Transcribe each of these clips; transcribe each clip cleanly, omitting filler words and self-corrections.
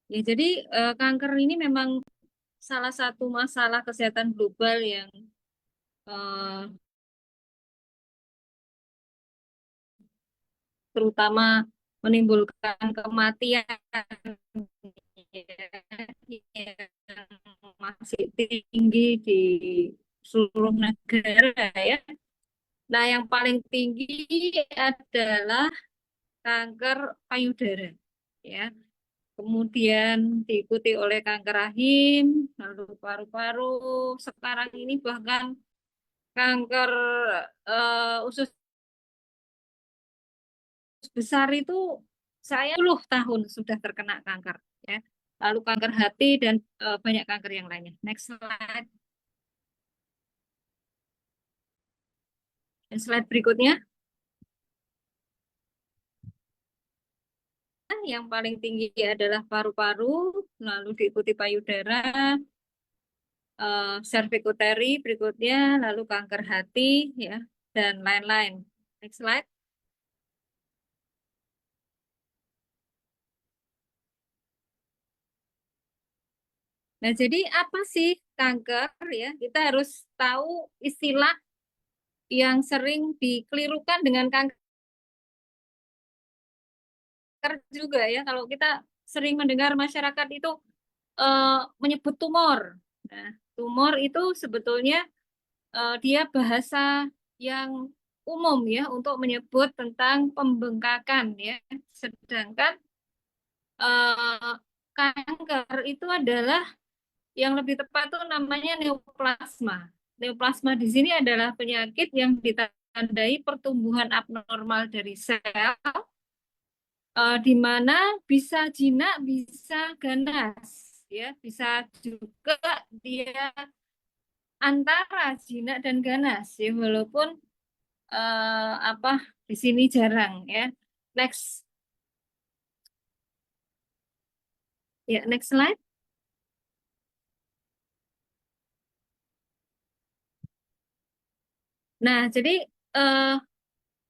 Ya, jadi kanker ini memang salah satu masalah kesehatan global yang eh, terutama menimbulkan kematian yang masih tinggi di seluruh negara ya. Nah, yang paling tinggi adalah kanker payudara ya. Kemudian diikuti oleh kanker rahim, lalu paru-paru. Sekarang ini bahkan kanker usus besar itu saya 10 tahun sudah terkena kanker ya. Lalu kanker hati dan banyak kanker yang lainnya. Next slide. Dan slide berikutnya, yang paling tinggi adalah paru-paru, lalu diikuti payudara, cervicuteri berikutnya, lalu kanker hati ya, dan lain-lain. Next slide. Nah, jadi apa sih kanker ya? Kita harus tahu istilah yang sering dikelirukan dengan kanker juga ya. Kalau kita sering mendengar masyarakat itu eh, menyebut tumor. Nah, tumor itu sebetulnya dia bahasa yang umum ya untuk menyebut tentang pembengkakan ya. Sedangkan eh, kanker itu adalah yang lebih tepat tuh namanya neoplasma. Neoplasma di sini adalah penyakit yang ditandai pertumbuhan abnormal dari sel, di mana bisa jinak, bisa ganas, ya, bisa juga dia antara jinak dan ganas, ya, walaupun apa di sini jarang, ya. Next, ya, next slide. Nah, jadi eh,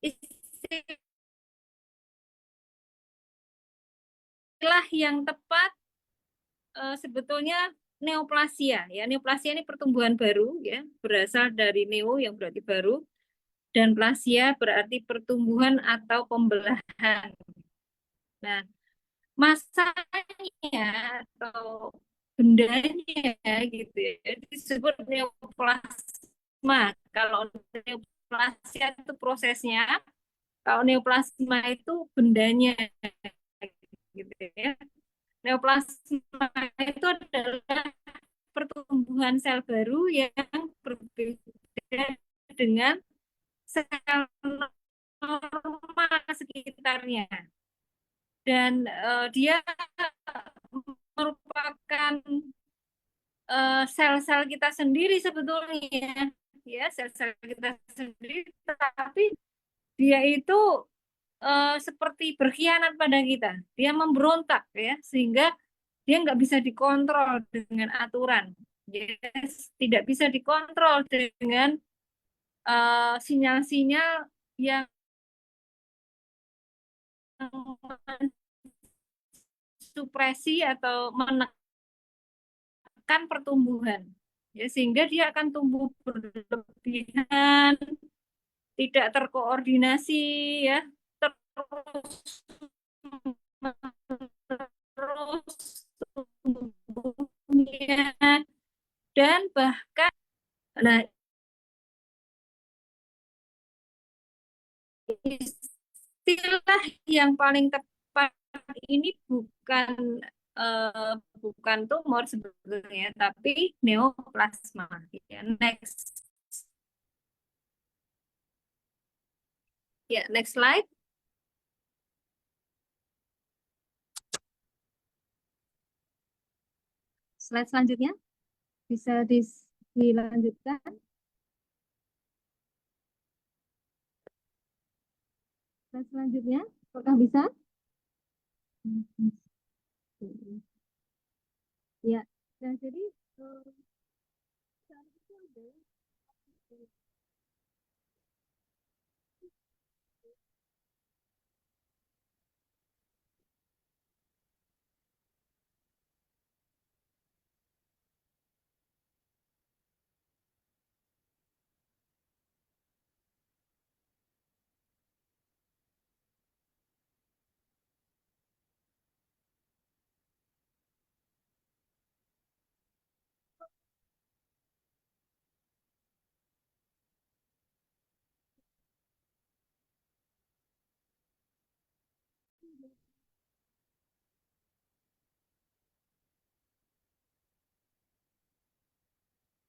istilah yang tepat sebetulnya neoplasia ya. Neoplasia ini pertumbuhan baru ya, berasal dari neo yang berarti baru dan plasia berarti pertumbuhan atau pembelahan. Nah, masanya atau bendanya gitu ya disebut neoplasma. Kalau neoplasia itu prosesnya, kalau neoplasma itu bendanya gitu ya. Neoplasma itu adalah pertumbuhan sel baru yang berbeda dengan sel normal sekitarnya. Dan dia merupakan sel-sel kita sendiri sebetulnya. Ya, sel-sel kita sendiri, tapi dia itu seperti berkhianat pada kita. Dia memberontak ya, sehingga dia nggak bisa dikontrol dengan aturan. Dia tidak bisa dikontrol dengan sinyal-sinyal yang supresi atau menekan pertumbuhan. Ya, sehingga dia akan tumbuh berlebihan, tidak terkoordinasi, ya, terus terus tumbuhnya dan bahkan nah istilah yang paling tepat ini eh, bukan tumor sebetulnya, tapi neoplasma. Ya, next, ya, next slide. Slide selanjutnya bisa dilanjutkan. Slide selanjutnya, apakah bisa? Ya, nah jadi eh, saat itu ada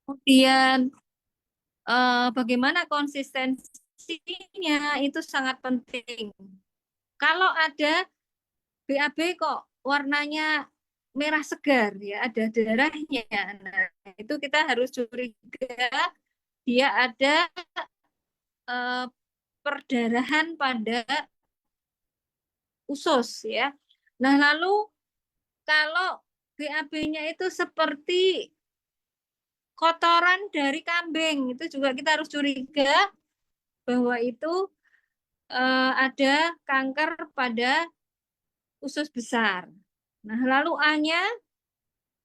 Kemudian bagaimana konsistensinya itu sangat penting. Kalau ada BAB kok warnanya merah segar ya, ada darahnya. Nah, itu kita harus curiga dia ada eh, perdarahan pada usus ya. Nah, lalu kalau BAB-nya itu seperti kotoran dari kambing, itu juga kita harus curiga bahwa itu ada kanker pada usus besar. Nah, lalu A-nya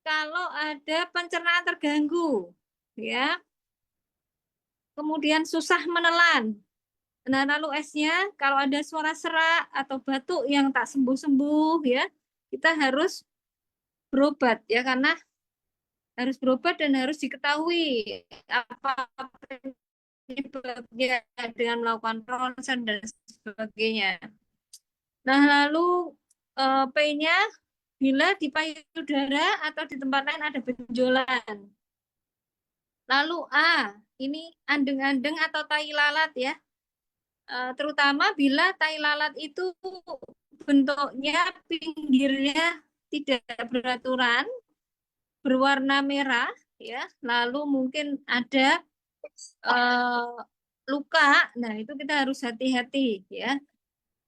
kalau ada pencernaan terganggu, ya, kemudian susah menelan. Nah, lalu S-nya kalau ada suara serak atau batuk yang tak sembuh-sembuh, ya, kita harus berobat ya karena harus berobat dan harus diketahui apa penyebabnya dengan melakukan ronsen dan sebagainya. Nah, lalu P-nya bila di payudara atau di tempat lain ada benjolan. Lalu A, ini andeng-andeng atau tai lalat ya. Terutama bila tai lalat itu bentuknya pinggirnya tidak beraturan, berwarna merah ya. Lalu mungkin ada eh, luka. Nah, itu kita harus hati-hati ya.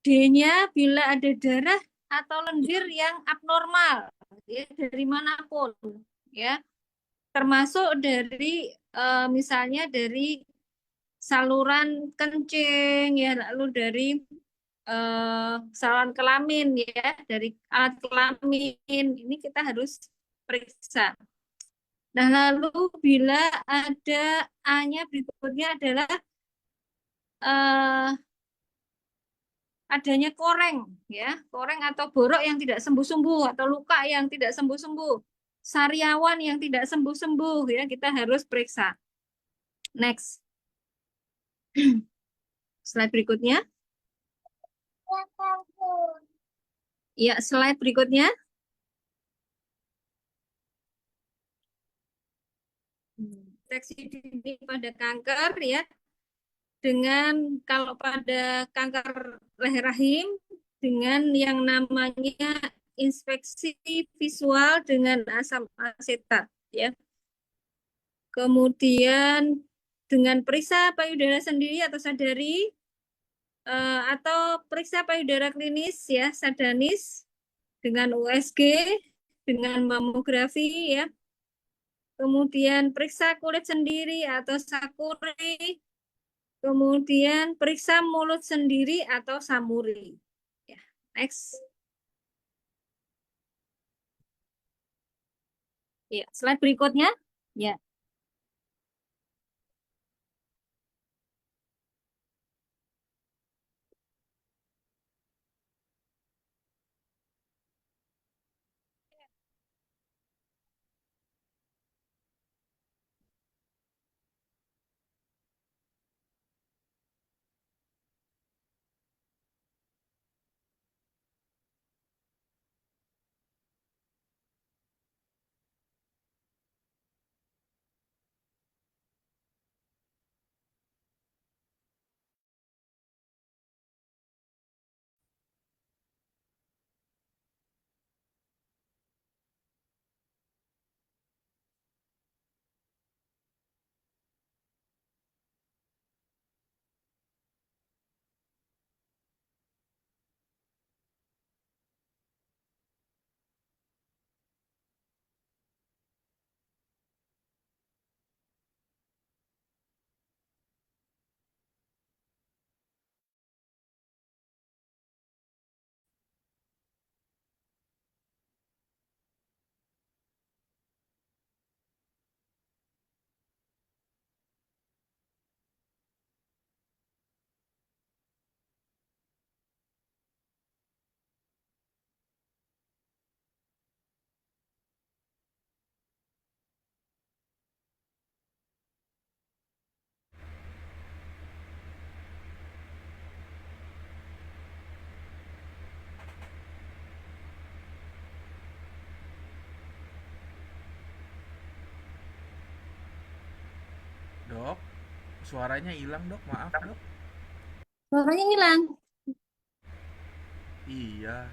D-nya bila ada darah atau lendir yang abnormal ya dari manapun ya, termasuk dari misalnya dari saluran kencing ya, lalu dari saluran kelamin ya, dari alat kelamin ini kita harus periksa. Nah, lalu bila ada A-nya berikutnya adalah eh, adanya koreng ya, koreng atau borok yang tidak sembuh-sembuh atau luka yang tidak sembuh-sembuh, sariawan yang tidak sembuh-sembuh ya, kita harus periksa. Next, slide berikutnya. Ya, slide berikutnya. Deteksi dini pada kanker ya, dengan kalau pada kanker leher rahim dengan yang namanya inspeksi visual dengan asam asetat ya. Kemudian dengan periksa payudara sendiri atau sadari atau periksa payudara klinis ya, sadanis dengan USG, dengan mamografi ya. Kemudian periksa kulit sendiri atau sakuri. Kemudian periksa mulut sendiri atau samuri. Ya, next. Ya, slide berikutnya. Ya. Suaranya hilang dok, maaf dok. Suaranya hilang. Iya.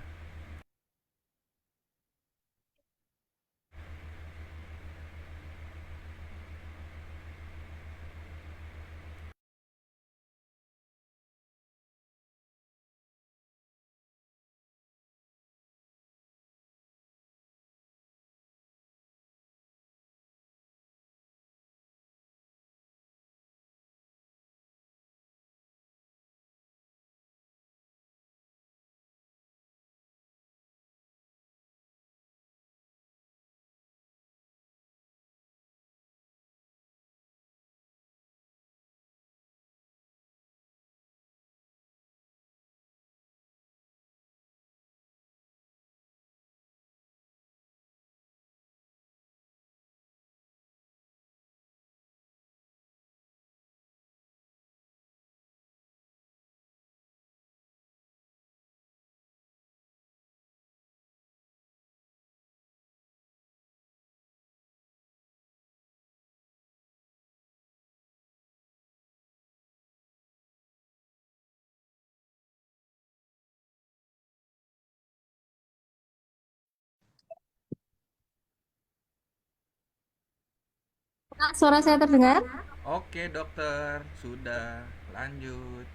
Pak, suara saya terdengar? Oke dokter, sudah lanjut.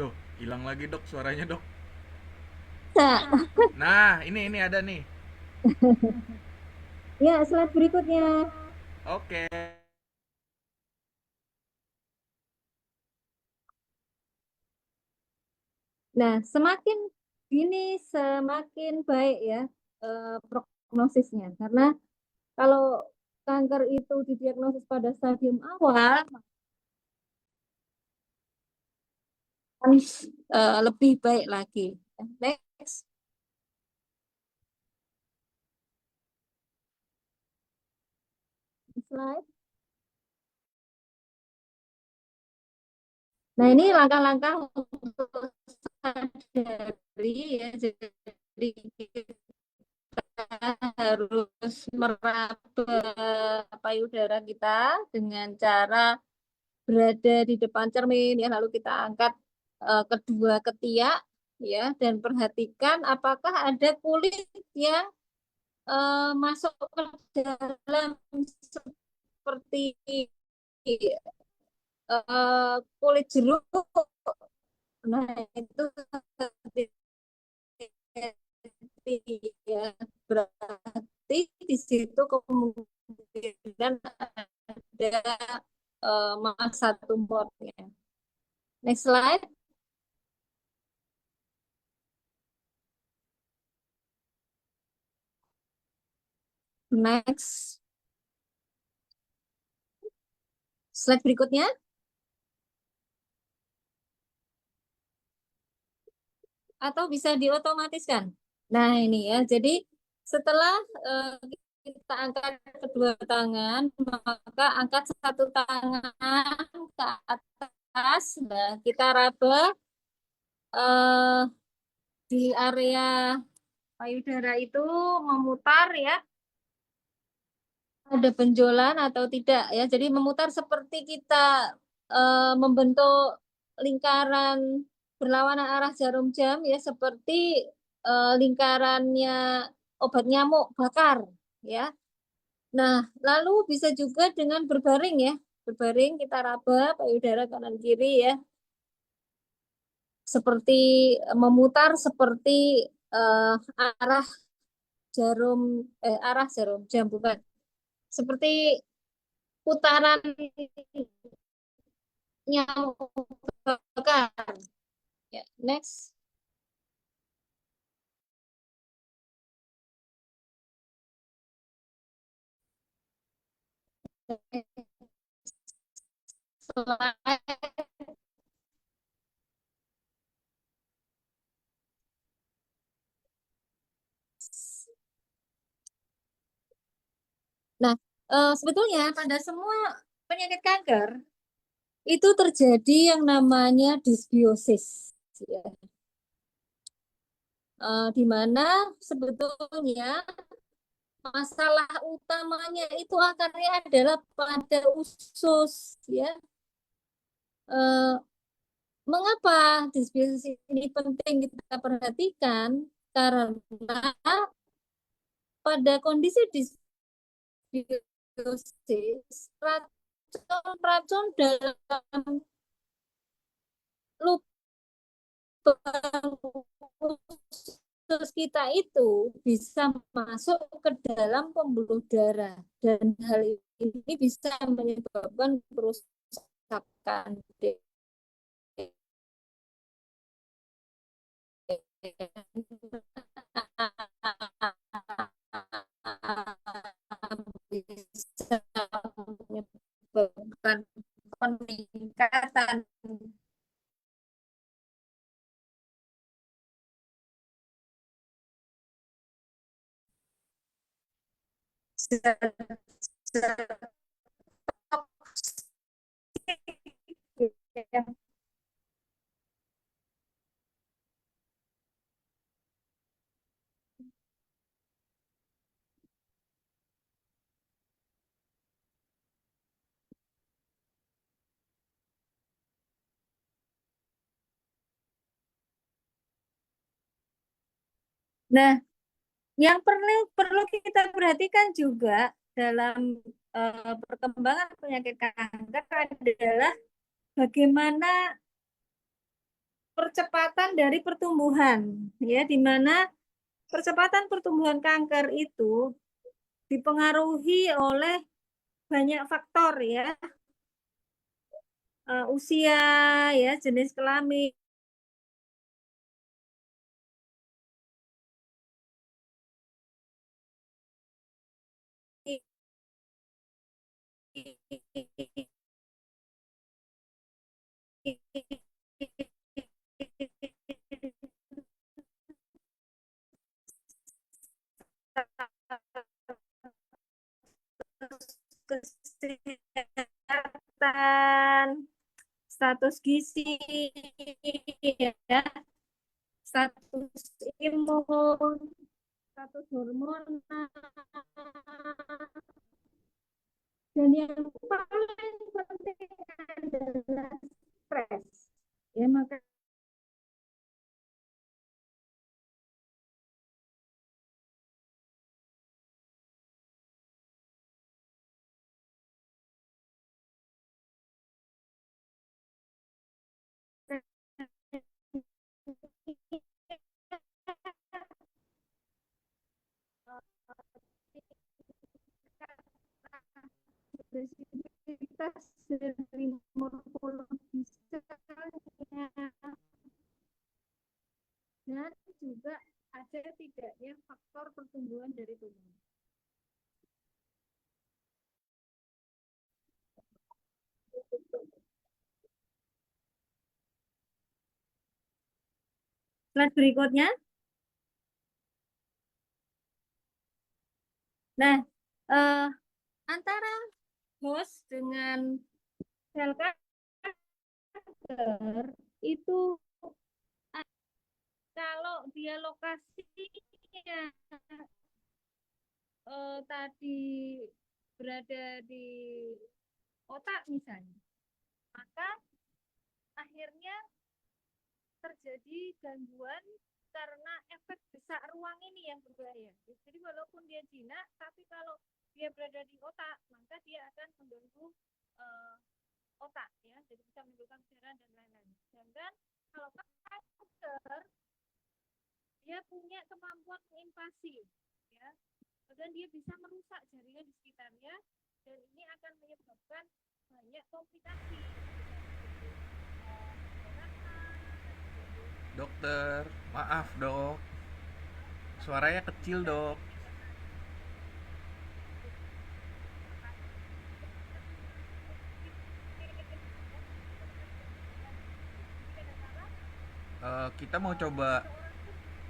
Loh, hilang lagi dok suaranya dok. Bisa. Nah, ini ada nih. Ya, slide berikutnya. Oke. Nah, semakin dini semakin baik ya prognosisnya. Karena kalau kanker itu didiagnosis pada stadium awal, akan lebih baik lagi. Next slide. Nah, ini langkah-langkah untuk sadari ya. Jadi kita harus meraba payudara kita dengan cara berada di depan cermin ya, lalu kita angkat kedua ketiak ya, dan perhatikan apakah ada kulit yang masuk ke dalam seperti kulit jeruk. Nah, itu hati-hati ya, berarti di situ kemungkinan ada masa tumornya. Next slide. Next slide berikutnya. Atau bisa diotomatiskan. Nah, ini ya. Jadi setelah eh, kita angkat kedua tangan, maka angkat satu tangan ke atas. Nah, kita raba di area payudara itu, memutar ya. Ada benjolan atau tidak ya. Jadi memutar seperti kita membentuk lingkaran berlawanan arah jarum jam ya, seperti lingkarannya obat nyamuk bakar ya. Nah, lalu bisa juga dengan berbaring ya. Berbaring kita raba payudara kanan kiri ya, seperti memutar seperti eh, arah jarum arah jarum jam, bukan. Seperti putaran nyamuk bakar. Ya, next slide. Nah, sebetulnya pada semua penyakit kanker itu terjadi yang namanya dysbiosis, ya. Di mana sebetulnya masalah utamanya itu akarnya adalah pada usus, ya. Eh, Mengapa dysbiosis ini penting kita perhatikan? Karena pada kondisi dysbiosis, racun-racun dalam lubang usus kita itu bisa masuk ke dalam pembuluh darah, dan hal ini bisa menyebabkan kerusakan bisa menyebabkan peningkatan zat toksik. Nah, yang perlu perlu kita perhatikan juga dalam perkembangan penyakit kanker adalah bagaimana percepatan dari pertumbuhan, ya, di mana percepatan pertumbuhan kanker itu dipengaruhi oleh banyak faktor, ya. Usia, ya, jenis kelamin, kesehatan, status gizi, ya, status imun, status hormonal, dan yang paling penting adalah stres. Ya, maka agresivitas dari morfologisnya, dan juga ada tidaknya faktor pertumbuhan dari tubuh. Slide berikutnya. Nah, eh, antara host dengan sel kanker itu, kalau dia lokasinya tadi berada di otak misalnya, maka akhirnya terjadi gangguan karena efek desak ruang ini yang berbahaya. Jadi walaupun dia jinak, tapi kalau dia berada di otak, maka dia akan mengganggu uh, otak, ya. Jadi bisa menimbulkan cedera dan lain-lain. Sedangkan kalau kanker, dia punya kemampuan menginvasi, ya, dan dia bisa merusak jaringan di sekitarnya, dan ini akan menyebabkan banyak komplikasi. Dokter, maaf dok. Suaranya kecil dok. Kita mau coba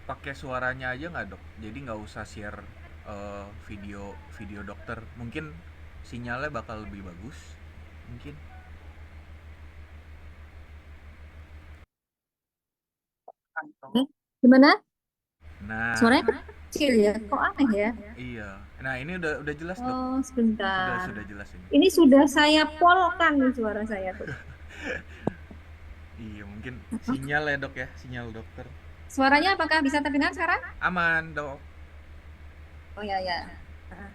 pakai suaranya aja nggak dok? Jadi nggak usah share video video dokter. Mungkin sinyalnya bakal lebih bagus. Mungkin. Gimana? Nah, Suaranya kecil ya? Kok aneh ya? iya. Nah, ini udah jelas, Dok. Oh, Sudah sebentar. sudah jelas ini. Ini sudah saya polkan nih suara saya tuh. Iya, mungkin sinyal ya, Dok ya, sinyal dokter. Suaranya apakah bisa terdengar sekarang? Aman, Dok. Oh ya ya. Ah,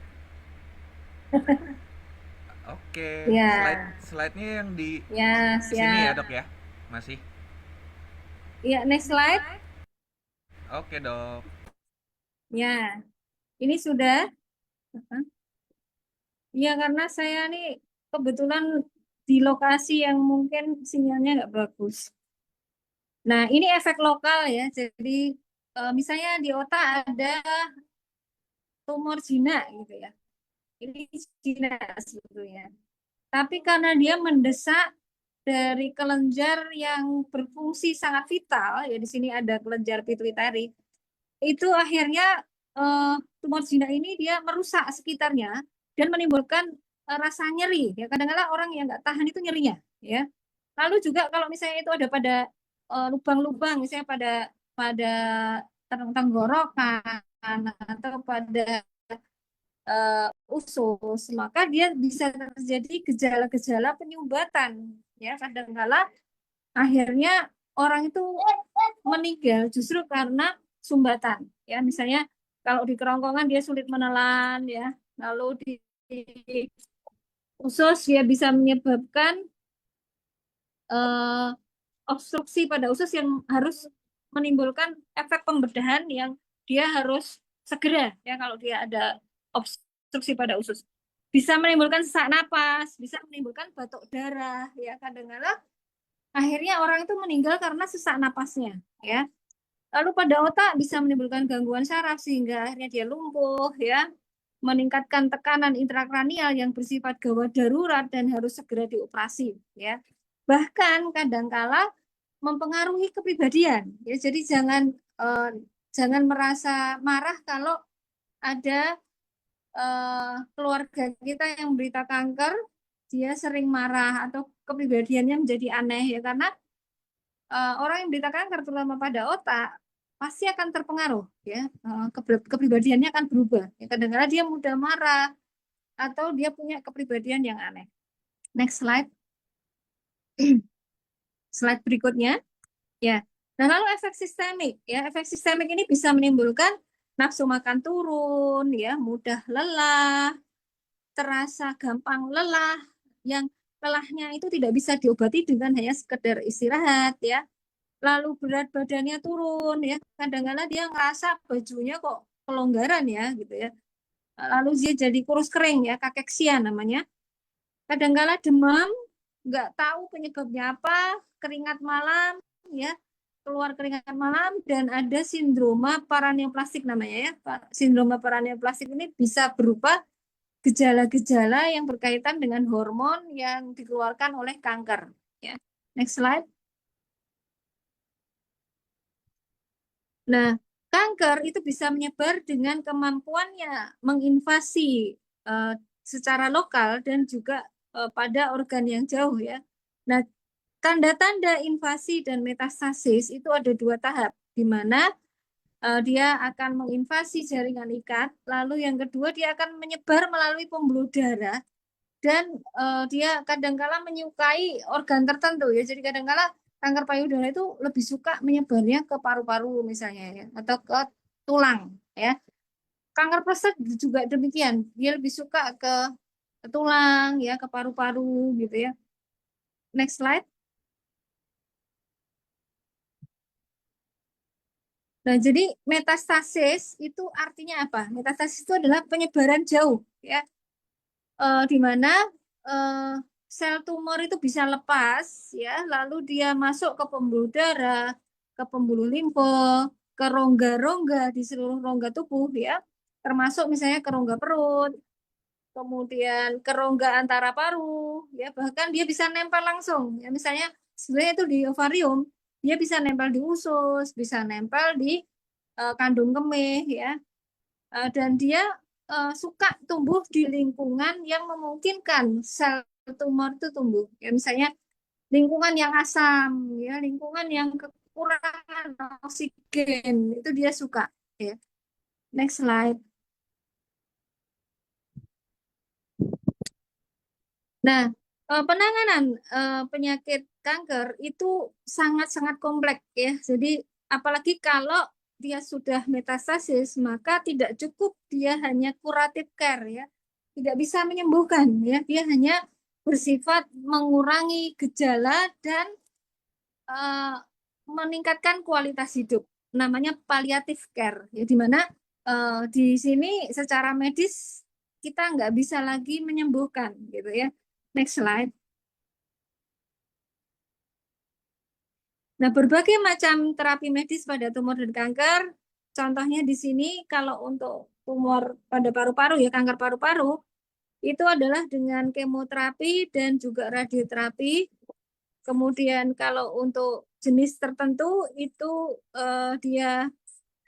Oke, ya, slide-nya yang di ya sini ya, siap. Dok ya. Masih. Ya, next slide. Oke, Dok. Ya, ini sudah. Ya, karena saya nih kebetulan di lokasi yang mungkin sinyalnya nggak bagus. Nah, ini efek lokal ya. Jadi, misalnya di otak ada tumor jinak gitu ya. Ini jinak sebetulnya. Tapi karena dia mendesak dari kelenjar yang berfungsi sangat vital, ya di sini ada kelenjar pituitari, itu akhirnya tumor jinak ini dia merusak sekitarnya dan menimbulkan rasa nyeri. Ya kadang-kadang orang yang nggak tahan itu nyerinya, ya. Lalu juga kalau misalnya itu ada pada lubang-lubang, misalnya pada pada tenggorokan atau pada usus, maka dia bisa terjadi gejala-gejala penyumbatan. Ya, kadang-kala akhirnya orang itu meninggal justru karena sumbatan. Ya, misalnya kalau di kerongkongan dia sulit menelan, ya, lalu di usus dia bisa menyebabkan eh, obstruksi pada usus yang harus menimbulkan efek pembedahan yang dia harus segera ya kalau dia ada obstruksi pada usus. Bisa menimbulkan sesak napas, bisa menimbulkan batuk darah ya kadang-kadang akhirnya orang itu meninggal karena sesak napasnya ya. Lalu pada otak bisa menimbulkan gangguan saraf sehingga akhirnya dia lumpuh ya, meningkatkan tekanan intrakranial yang bersifat gawat darurat dan harus segera dioperasi ya. Bahkan kadangkala mempengaruhi kepribadian ya. Jadi eh, jangan merasa marah kalau ada keluarga kita yang berita kanker, dia sering marah atau kepribadiannya menjadi aneh ya karena orang yang berita kanker terutama pada otak pasti akan terpengaruh ya. Kepribadiannya akan berubah ya, kadang-kadang dia mudah marah atau dia punya kepribadian yang aneh. Next slide. Slide berikutnya ya. Nah, lalu efek sistemik ya, efek sistemik ini bisa menimbulkan nafsu makan turun ya, mudah lelah, terasa gampang lelah, yang lelahnya itu tidak bisa diobati dengan hanya sekedar istirahat ya. Lalu berat badannya turun ya, kadang-kadang dia ngerasa bajunya kok kelonggaran ya gitu ya. Lalu dia jadi kurus kering ya, kakeksia namanya. Kadang-kadang demam, nggak tahu penyebabnya apa, keringat malam ya, keluar keringat malam, dan ada sindroma paraneoplastik namanya ya. Sindroma paraneoplastik ini bisa berupa gejala-gejala yang berkaitan dengan hormon yang dikeluarkan oleh kanker ya. Next slide. Nah, kanker itu bisa menyebar dengan kemampuannya menginvasi eh, secara lokal dan juga pada organ yang jauh ya. Nah, tanda-tanda invasi dan metastasis itu ada dua tahap, di mana dia akan menginvasi jaringan ikat, lalu yang kedua dia akan menyebar melalui pembuluh darah dan dia kadangkala menyukai organ tertentu ya. Jadi kadangkala kanker payudara itu lebih suka menyebarnya ke paru-paru misalnya ya atau ke tulang ya. Kanker prostat juga demikian. Dia lebih suka ke tulang ya, ke paru-paru gitu ya. Next slide. Nah, jadi metastasis itu artinya apa? Metastasis itu adalah penyebaran jauh ya, di mana eh, sel tumor itu bisa lepas ya, lalu dia masuk ke pembuluh darah, ke pembuluh limfe, ke rongga-rongga di seluruh rongga tubuh ya, termasuk misalnya ke rongga perut, kemudian ke rongga antara paru ya, bahkan dia bisa nempel langsung ya, misalnya sebenarnya itu di ovarium, dia bisa nempel di usus, bisa nempel di kandung kemih ya. Dan dia suka tumbuh di lingkungan yang memungkinkan sel tumor itu tumbuh. Ya, misalnya lingkungan yang asam, ya, lingkungan yang kekurangan oksigen itu dia suka ya. Next slide. Nah, penanganan penyakit kanker itu sangat-sangat kompleks ya. Jadi apalagi kalau dia sudah metastasis, maka tidak cukup dia hanya curative care ya. Tidak bisa menyembuhkan ya. Dia hanya bersifat mengurangi gejala dan eh, meningkatkan kualitas hidup. Namanya palliative care ya, di mana di sini secara medis kita nggak bisa lagi menyembuhkan gitu ya. Next slide. Nah, berbagai macam terapi medis pada tumor dan kanker, contohnya di sini kalau untuk tumor pada paru-paru ya, kanker paru-paru, itu adalah dengan kemoterapi dan juga radioterapi. Kemudian kalau untuk jenis tertentu itu dia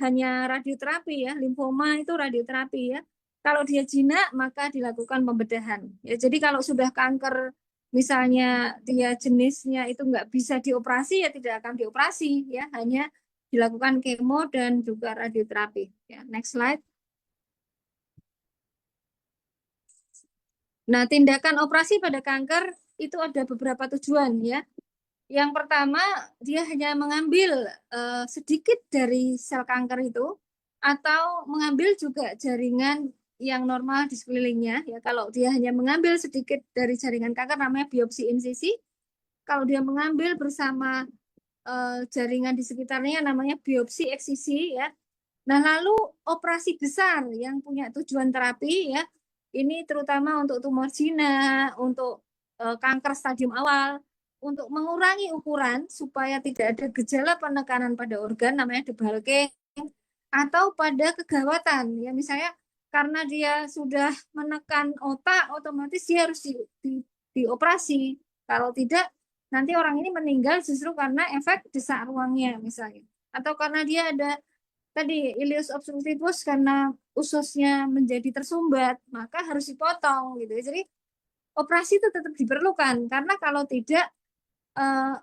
hanya radioterapi ya, limfoma itu radioterapi ya. Kalau dia jinak maka dilakukan pembedahan. Ya, jadi kalau sudah kanker misalnya dia jenisnya itu nggak bisa dioperasi ya tidak akan dioperasi ya, hanya dilakukan kemo dan juga radioterapi. Ya, next slide. Nah, tindakan operasi pada kanker itu ada beberapa tujuan ya. Yang pertama, dia hanya mengambil sedikit dari sel kanker itu, atau mengambil juga jaringan yang normal di sekelilingnya. Ya, kalau dia hanya mengambil sedikit dari jaringan kanker, namanya biopsi insisi. Kalau dia mengambil bersama jaringan di sekitarnya, namanya biopsi eksisi. Ya. Nah, lalu operasi besar yang punya tujuan terapi, ya, ini terutama untuk tumor jinak, untuk kanker stadium awal, untuk mengurangi ukuran supaya tidak ada gejala penekanan pada organ namanya debulking atau pada kegawatan ya misalnya karena dia sudah menekan otak otomatis dia harus dioperasi kalau tidak nanti orang ini meninggal justru karena efek desak ruangnya misalnya atau karena dia ada tadi ileus obstructivus karena ususnya menjadi tersumbat maka harus dipotong gitu ya jadi operasi itu tetap diperlukan karena kalau tidak eh,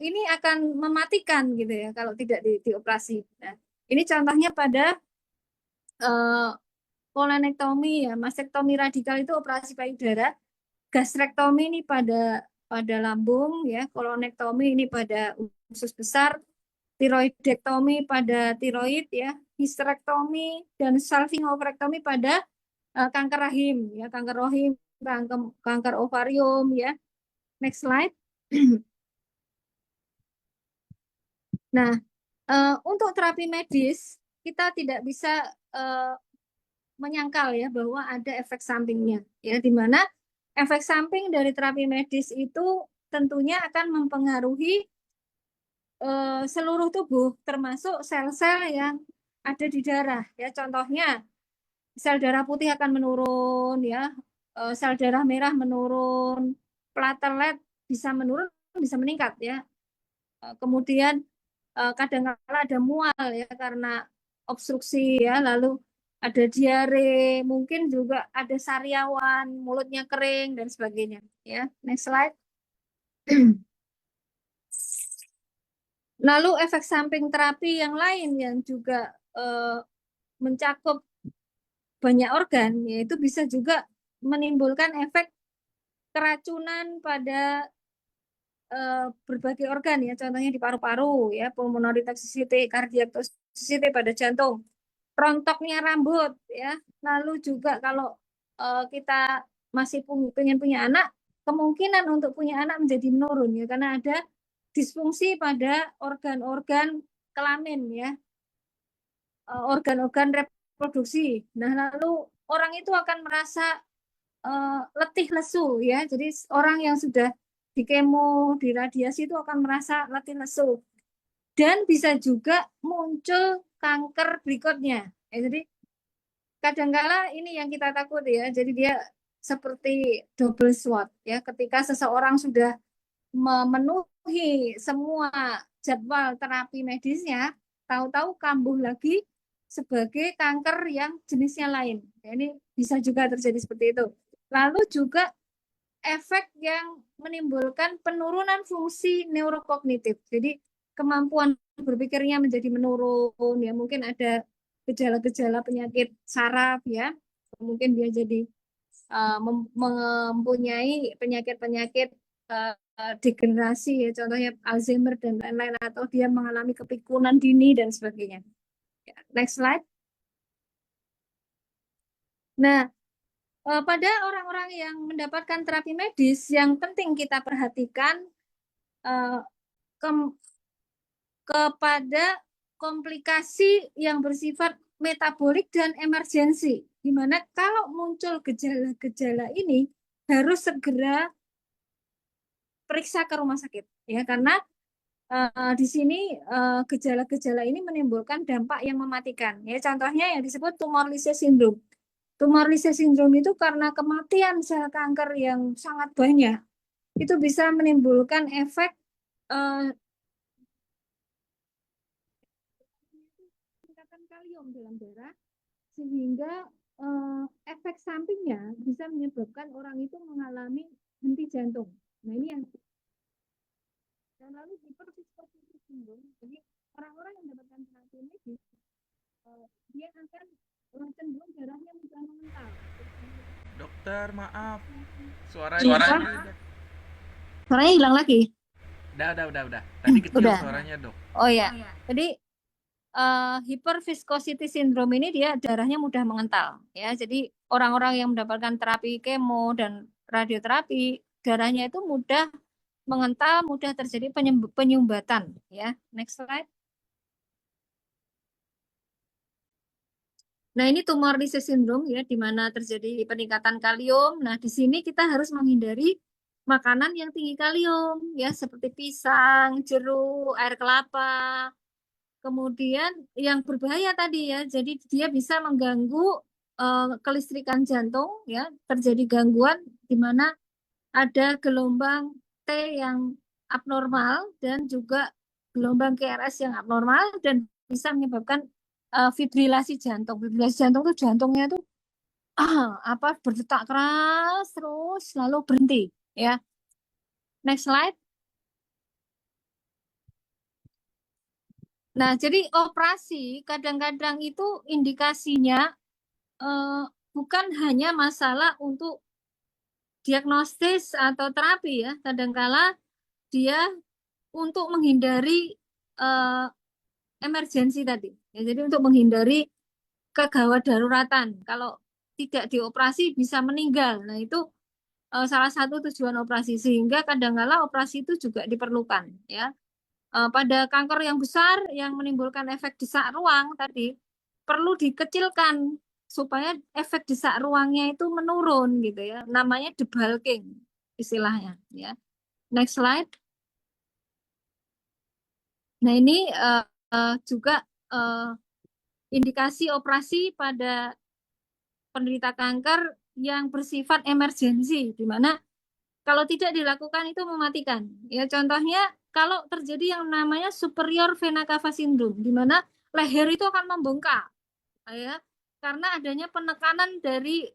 ini akan mematikan gitu ya kalau tidak dioperasi. Nah, ini contohnya pada eh, kolenektomi ya, mastektomi radikal itu operasi payudara, gastrektomi ini pada lambung ya, kolonektomi ini pada usus besar, tiroidektomi pada tiroid ya, histerektomi dan salpingoverektomi pada kanker rahim ya, kanker rahim, kanker ovarium ya. Next slide. Nah, untuk terapi medis kita tidak bisa eh, menyangkal ya bahwa ada efek sampingnya ya di mana efek samping dari terapi medis itu tentunya akan mempengaruhi seluruh tubuh termasuk sel-sel yang ada di darah ya contohnya sel darah putih akan menurun ya sel darah merah menurun platelet bisa menurun bisa meningkat ya kemudian kadang-kala ada mual ya karena obstruksi ya, lalu ada diare, mungkin juga ada sariawan, mulutnya kering dan sebagainya ya. Next slide. Lalu efek samping terapi yang lain yang juga mencakup banyak organ yaitu bisa juga menimbulkan efek keracunan pada berbagai organ ya, contohnya di paru-paru ya, pulmonary toxicity, cardiac toxicity pada jantung, rontoknya rambut ya. Lalu juga kalau kita masih pengen punya anak, kemungkinan untuk punya anak menjadi menurun ya karena ada disfungsi pada organ-organ kelamin ya, organ-organ reproduksi. Nah, lalu orang itu akan merasa letih lesu ya. Jadi orang yang sudah di kemo, di radiasi itu akan merasa letih lesu. Dan bisa juga muncul kanker berikutnya. Jadi kadangkala ini yang kita takut ya. Jadi dia seperti double sword ya. Ketika seseorang sudah memenuhi semua jadwal terapi medisnya, tahu-tahu kambuh lagi sebagai kanker yang jenisnya lain. Ya, ini bisa juga terjadi seperti itu. Lalu juga efek yang menimbulkan penurunan fungsi neurokognitif. Jadi kemampuan berpikirnya menjadi menurun, ya mungkin ada gejala-gejala penyakit saraf, ya mungkin dia jadi mempunyai penyakit-penyakit degenerasi, ya contohnya Alzheimer dan lain-lain, atau dia mengalami kepikunan dini dan sebagainya. Ya, next slide. Nah, pada orang-orang yang mendapatkan terapi medis, yang penting kita perhatikan kepada komplikasi yang bersifat metabolik dan emergensi, di mana kalau muncul gejala-gejala ini harus segera periksa ke rumah sakit, ya karena di sini gejala-gejala ini menimbulkan dampak yang mematikan. Ya, contohnya yang disebut tumor Lysis syndrome. Tumor Lysis syndrome itu karena kematian sel kanker yang sangat banyak, itu bisa menimbulkan efek peningkatan kalium dalam darah, sehingga efek sampingnya bisa menyebabkan orang itu mengalami henti jantung. Nah ini yang dan lalu hiperviskositas sindrom. Jadi orang-orang yang mendapatkan terapi medis, dia akan cenderung darahnya mudah mengental. Dokter, maaf. Suara Suaranya. Suaranya hilang lagi. Udah. Tadi kecil Udah. suaranya, Dok. Oh ya. Jadi hyperviscosity syndrome ini dia darahnya mudah mengental, ya. Jadi orang-orang yang mendapatkan terapi kemo dan radioterapi, darahnya itu mudah mengental, mudah terjadi penyumbatan, ya. Next slide. Nah, ini tumor Lysis syndrome, ya, di mana terjadi peningkatan kalium. Nah, di sini kita harus menghindari makanan yang tinggi kalium, ya, seperti pisang, jeruk, air kelapa. Kemudian yang berbahaya tadi, ya, jadi dia bisa mengganggu kelistrikan jantung, ya, terjadi gangguan di mana ada gelombang T yang abnormal dan juga gelombang KRS yang abnormal dan bisa menyebabkan fibrilasi jantung. Fibrilasi jantung tuh jantungnya tuh berdetak keras terus lalu berhenti, ya. Next slide. Nah, jadi operasi kadang-kadang itu indikasinya bukan hanya masalah untuk diagnostis atau terapi, ya. Kadangkala dia untuk menghindari emergensi tadi. Ya, jadi untuk menghindari kegawat daruratan. Kalau tidak dioperasi bisa meninggal. Nah, itu salah satu tujuan operasi, sehingga kadangkala operasi itu juga diperlukan, ya. Pada kanker yang besar yang menimbulkan efek desak ruang tadi perlu dikecilkan supaya efek desak ruangnya itu menurun, gitu, ya. Namanya debulking istilahnya, ya. Next slide. Nah, ini juga indikasi operasi pada penderita kanker yang bersifat emergensi, di mana kalau tidak dilakukan itu mematikan. Ya, contohnya kalau terjadi yang namanya superior vena cava syndrome, di mana leher itu akan membengkak, ya, karena adanya penekanan dari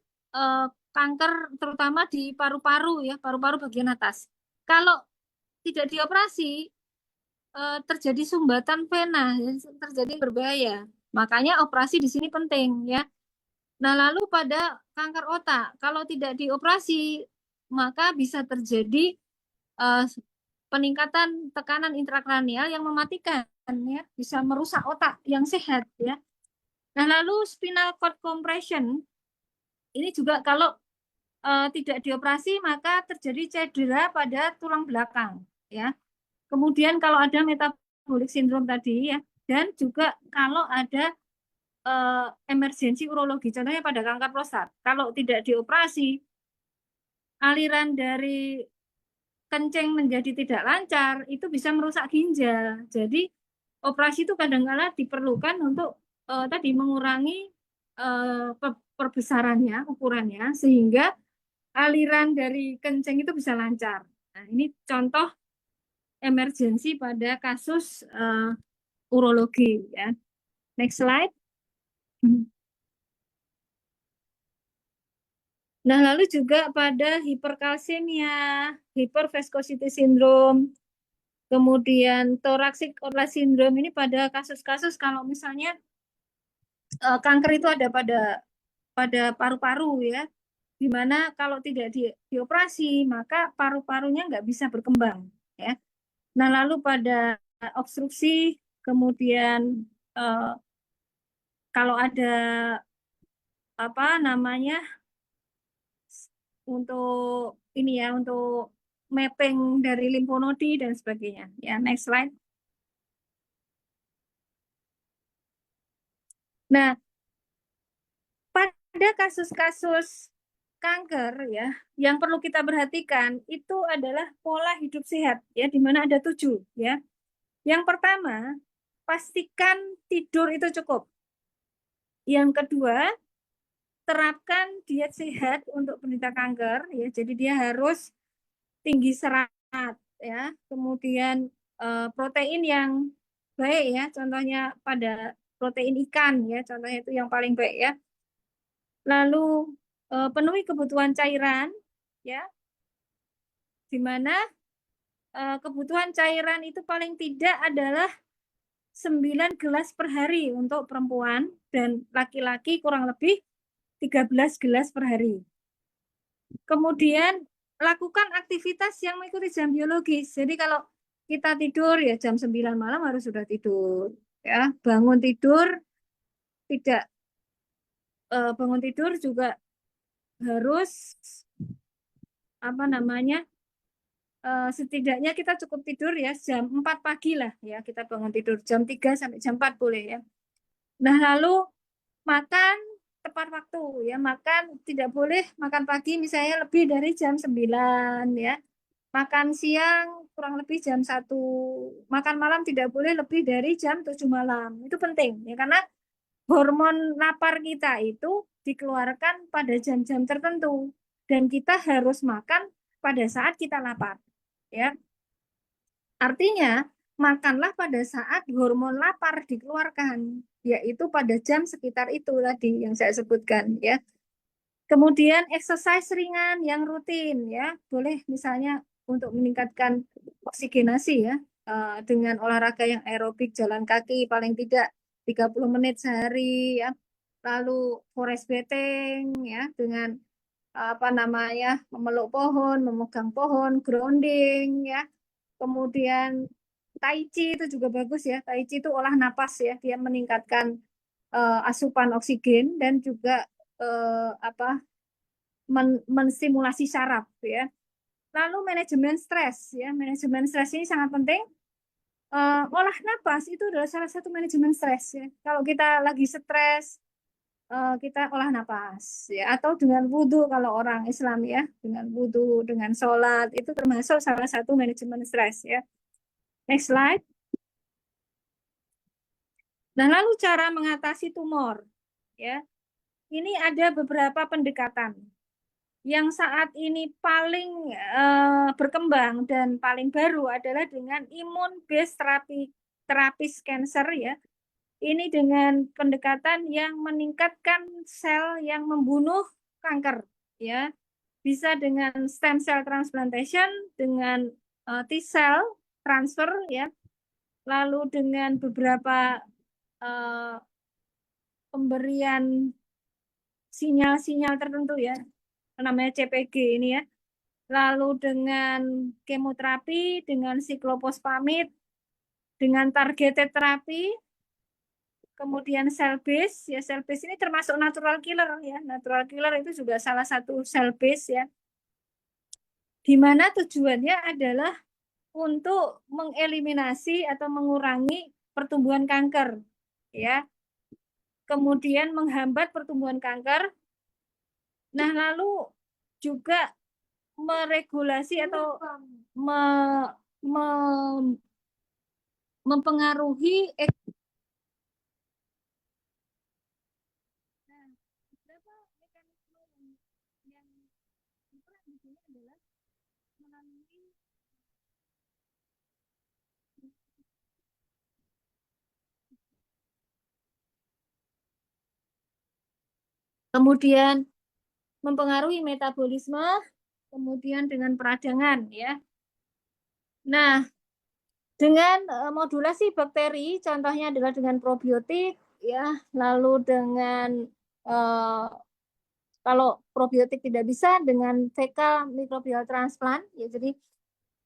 kanker terutama di paru-paru, ya, paru-paru bagian atas. Kalau tidak dioperasi, terjadi sumbatan vena, ya, terjadi berbahaya. Makanya operasi di sini penting, ya. Nah, lalu pada kanker otak, kalau tidak dioperasi, maka bisa terjadi uh, peningkatan tekanan intrakranial yang mematikan, ya, bisa merusak otak yang sehat, ya. Nah, lalu spinal cord compression ini juga kalau tidak dioperasi maka terjadi cedera pada tulang belakang, ya. Kemudian kalau ada metabolic syndrome tadi, ya, dan juga kalau ada emergensi urologi, contohnya pada kanker prostat, kalau tidak dioperasi, aliran dari kencing menjadi tidak lancar, itu bisa merusak ginjal. Jadi operasi itu kadang-kala diperlukan untuk tadi mengurangi perbesarannya, ukurannya, sehingga aliran dari kencing itu bisa lancar. Nah, ini contoh emergensi pada kasus urologi, ya. Next slide. Nah, lalu juga pada hiperkalsemia, hyperviscosity syndrome, Kemudian thoracic outlet syndrome ini pada kasus-kasus kalau misalnya kanker itu ada pada paru-paru ya, di mana kalau tidak dioperasi maka paru-parunya nggak bisa berkembang ya. Nah lalu pada obstruksi, kemudian eh, kalau ada apa namanya untuk ini ya untuk mapping dari limfonodi dan sebagainya. Ya, next slide. Nah, pada kasus-kasus kanker ya, yang perlu kita perhatikan itu adalah pola hidup sehat ya, di mana ada 7 ya. Yang pertama, pastikan tidur itu cukup. Yang kedua, terapkan diet sehat untuk penderita kanker ya. Jadi dia harus tinggi serat ya. Kemudian protein yang baik ya, contohnya pada protein ikan ya, contohnya itu yang paling baik ya. Lalu penuhi kebutuhan cairan ya, di mana kebutuhan cairan itu paling tidak adalah 9 gelas per hari untuk perempuan dan laki-laki kurang lebih 13 gelas per hari. Kemudian lakukan aktivitas yang mengikuti jam biologis. Jadi kalau kita tidur ya jam 9 malam harus sudah tidur ya. Bangun tidur tidak bangun tidur juga harus apa namanya? Setidaknya kita cukup tidur ya jam 4 pagi lah ya, kita bangun tidur jam 3 sampai jam 4 boleh ya. Nah, lalu makan tepat waktu ya, makan tidak boleh makan pagi misalnya lebih dari jam 9 ya. Makan siang kurang lebih jam 1. Makan malam tidak boleh lebih dari jam 7 malam. Itu penting ya karena hormon lapar kita itu dikeluarkan pada jam-jam tertentu dan kita harus makan pada saat kita lapar ya. Artinya, makanlah pada saat hormon lapar dikeluarkan, yaitu pada jam sekitar itu tadi yang saya sebutkan ya. Kemudian exercise ringan yang rutin ya, boleh misalnya untuk meningkatkan oksigenasi ya, dengan olahraga yang aerobik jalan kaki paling tidak 30 menit sehari ya. Lalu forest bathing ya dengan apa namanya memeluk pohon, memegang pohon, grounding ya. Kemudian Tai Chi itu juga bagus ya. Tai Chi itu olah napas ya. Dia meningkatkan asupan oksigen dan juga apa menstimulasi saraf ya. Lalu manajemen stres ya. Manajemen stres ini sangat penting. Olah napas itu adalah salah satu manajemen stres ya. Kalau kita lagi stres, kita olah napas ya. Atau dengan wudhu kalau orang Islam ya, dengan wudhu, dengan sholat itu termasuk salah satu manajemen stres ya. Next slide. Nah, lalu cara mengatasi tumor ya. Ini ada beberapa pendekatan yang saat ini paling berkembang dan paling baru adalah dengan imun based terapis cancer ya. Ini dengan pendekatan yang meningkatkan sel yang membunuh kanker ya. Bisa dengan stem cell transplantation, dengan T-cell transfer ya. Lalu dengan beberapa uh, pemberian sinyal-sinyal tertentu ya, namanya CPG ini ya. Lalu dengan kemoterapi, dengan siklopospamid, dengan targeted terapi, kemudian cell base ya, cell base ini termasuk natural killer ya. Natural killer itu juga salah satu cell base ya. Di mana tujuannya adalah untuk mengeliminasi atau mengurangi pertumbuhan kanker ya. Kemudian menghambat pertumbuhan kanker. Nah, lalu juga meregulasi atau me, me, mempengaruhi nah, beberapa mekanisme yang diperan di sini adalah melalui kemudian mempengaruhi metabolisme, kemudian dengan peradangan ya. Nah, Dengan modulasi bakteri, contohnya adalah dengan probiotik, ya, lalu dengan kalau probiotik tidak bisa dengan fekal mikrobial transplant, ya, jadi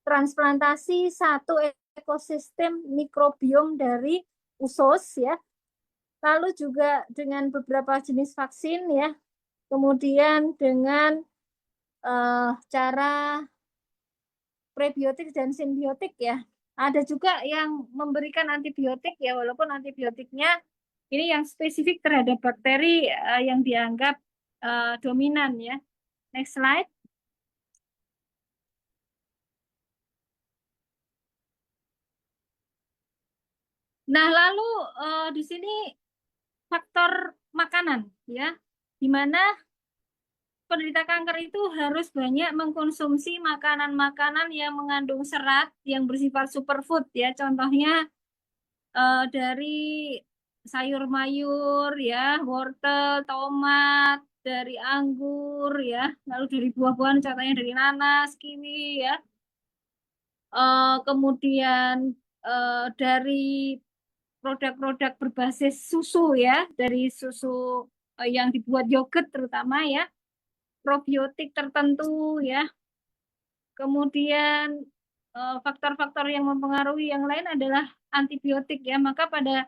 transplantasi satu ekosistem mikrobiom dari usus, ya, lalu juga dengan beberapa jenis vaksin, ya, kemudian dengan cara prebiotik dan simbiotik, ya. Ada juga yang memberikan antibiotik, ya, walaupun antibiotiknya ini yang spesifik terhadap bakteri yang dianggap dominan, ya. Next slide. Nah, lalu di sini faktor makanan, ya, di mana penderita kanker itu harus banyak mengkonsumsi makanan-makanan yang mengandung serat yang bersifat superfood, ya. Contohnya dari sayur mayur, ya, wortel, tomat, dari anggur, ya, lalu dari buah-buahan, contohnya dari nanas, kiwi, ya. Kemudian dari produk-produk berbasis susu, ya, dari susu yang dibuat yogurt terutama, ya, probiotik tertentu, ya. Kemudian faktor-faktor yang mempengaruhi yang lain adalah antibiotik, ya. Maka pada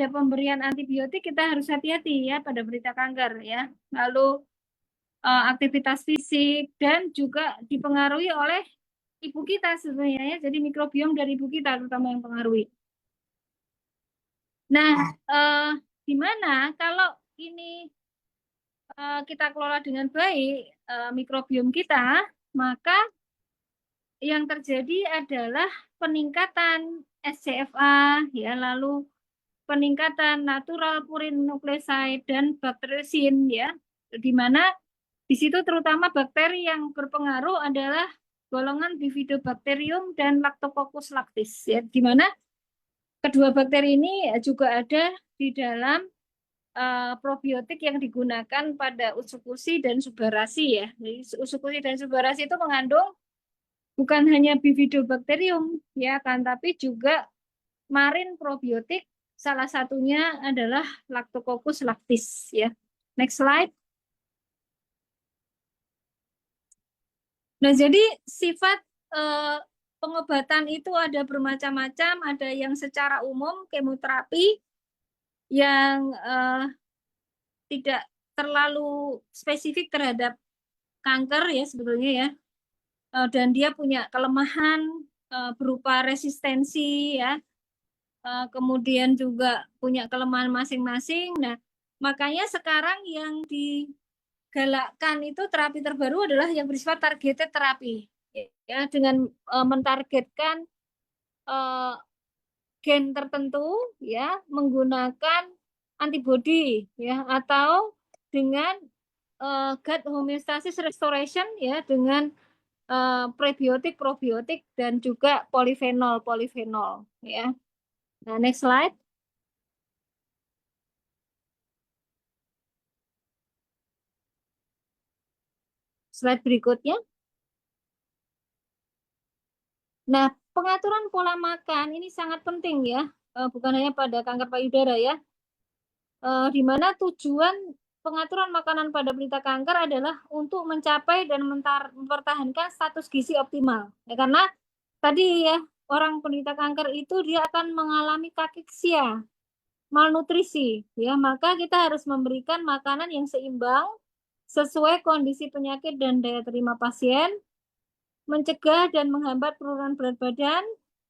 pemberian antibiotik kita harus hati-hati, ya, pada penderita kanker, ya. Lalu aktivitas fisik dan juga dipengaruhi oleh ibu kita sebenarnya, ya. Jadi mikrobiom dari ibu kita terutama yang pengaruhi. Nah, gimana kalau ini kita kelola dengan baik mikrobiom kita, maka yang terjadi adalah peningkatan SCFA, ya, lalu peningkatan natural purin nucleoside dan bakteriosin, ya, di mana di situ terutama bakteri yang berpengaruh adalah golongan Bifidobacterium dan Lactococcus lactis, ya, di mana kedua bakteri ini juga ada di dalam probiotik yang digunakan pada usukusi dan subarasi, ya. Jadi usukusi dan subarasi itu mengandung bukan hanya Bifidobacterium, ya kan, tapi juga marin probiotik, salah satunya adalah Lactococcus lactis, ya. Next slide. Nah, jadi sifat pengobatan itu ada bermacam-macam, ada yang secara umum kemoterapi yang tidak terlalu spesifik terhadap kanker, ya, sebetulnya, ya. Dan dia punya kelemahan berupa resistensi, ya. Kemudian juga punya kelemahan masing-masing. Nah, makanya sekarang yang digalakkan itu terapi terbaru adalah yang bersifat targeted terapi, ya, dengan mentargetkan gen tertentu, ya, menggunakan antibody, ya, atau dengan gut homeostasis restoration, ya, dengan prebiotik, probiotik dan juga polifenol, ya. Nah, next slide. Slide berikutnya. Nah, pengaturan pola makan ini sangat penting, ya, bukan hanya pada kanker payudara, ya, di mana tujuan pengaturan makanan pada penderita kanker adalah untuk mencapai dan mempertahankan status gizi optimal, ya, karena tadi, ya, orang penderita kanker itu dia akan mengalami kakeksia, malnutrisi, ya, maka kita harus memberikan makanan yang seimbang sesuai kondisi penyakit dan daya terima pasien, mencegah dan menghambat penurunan berat badan,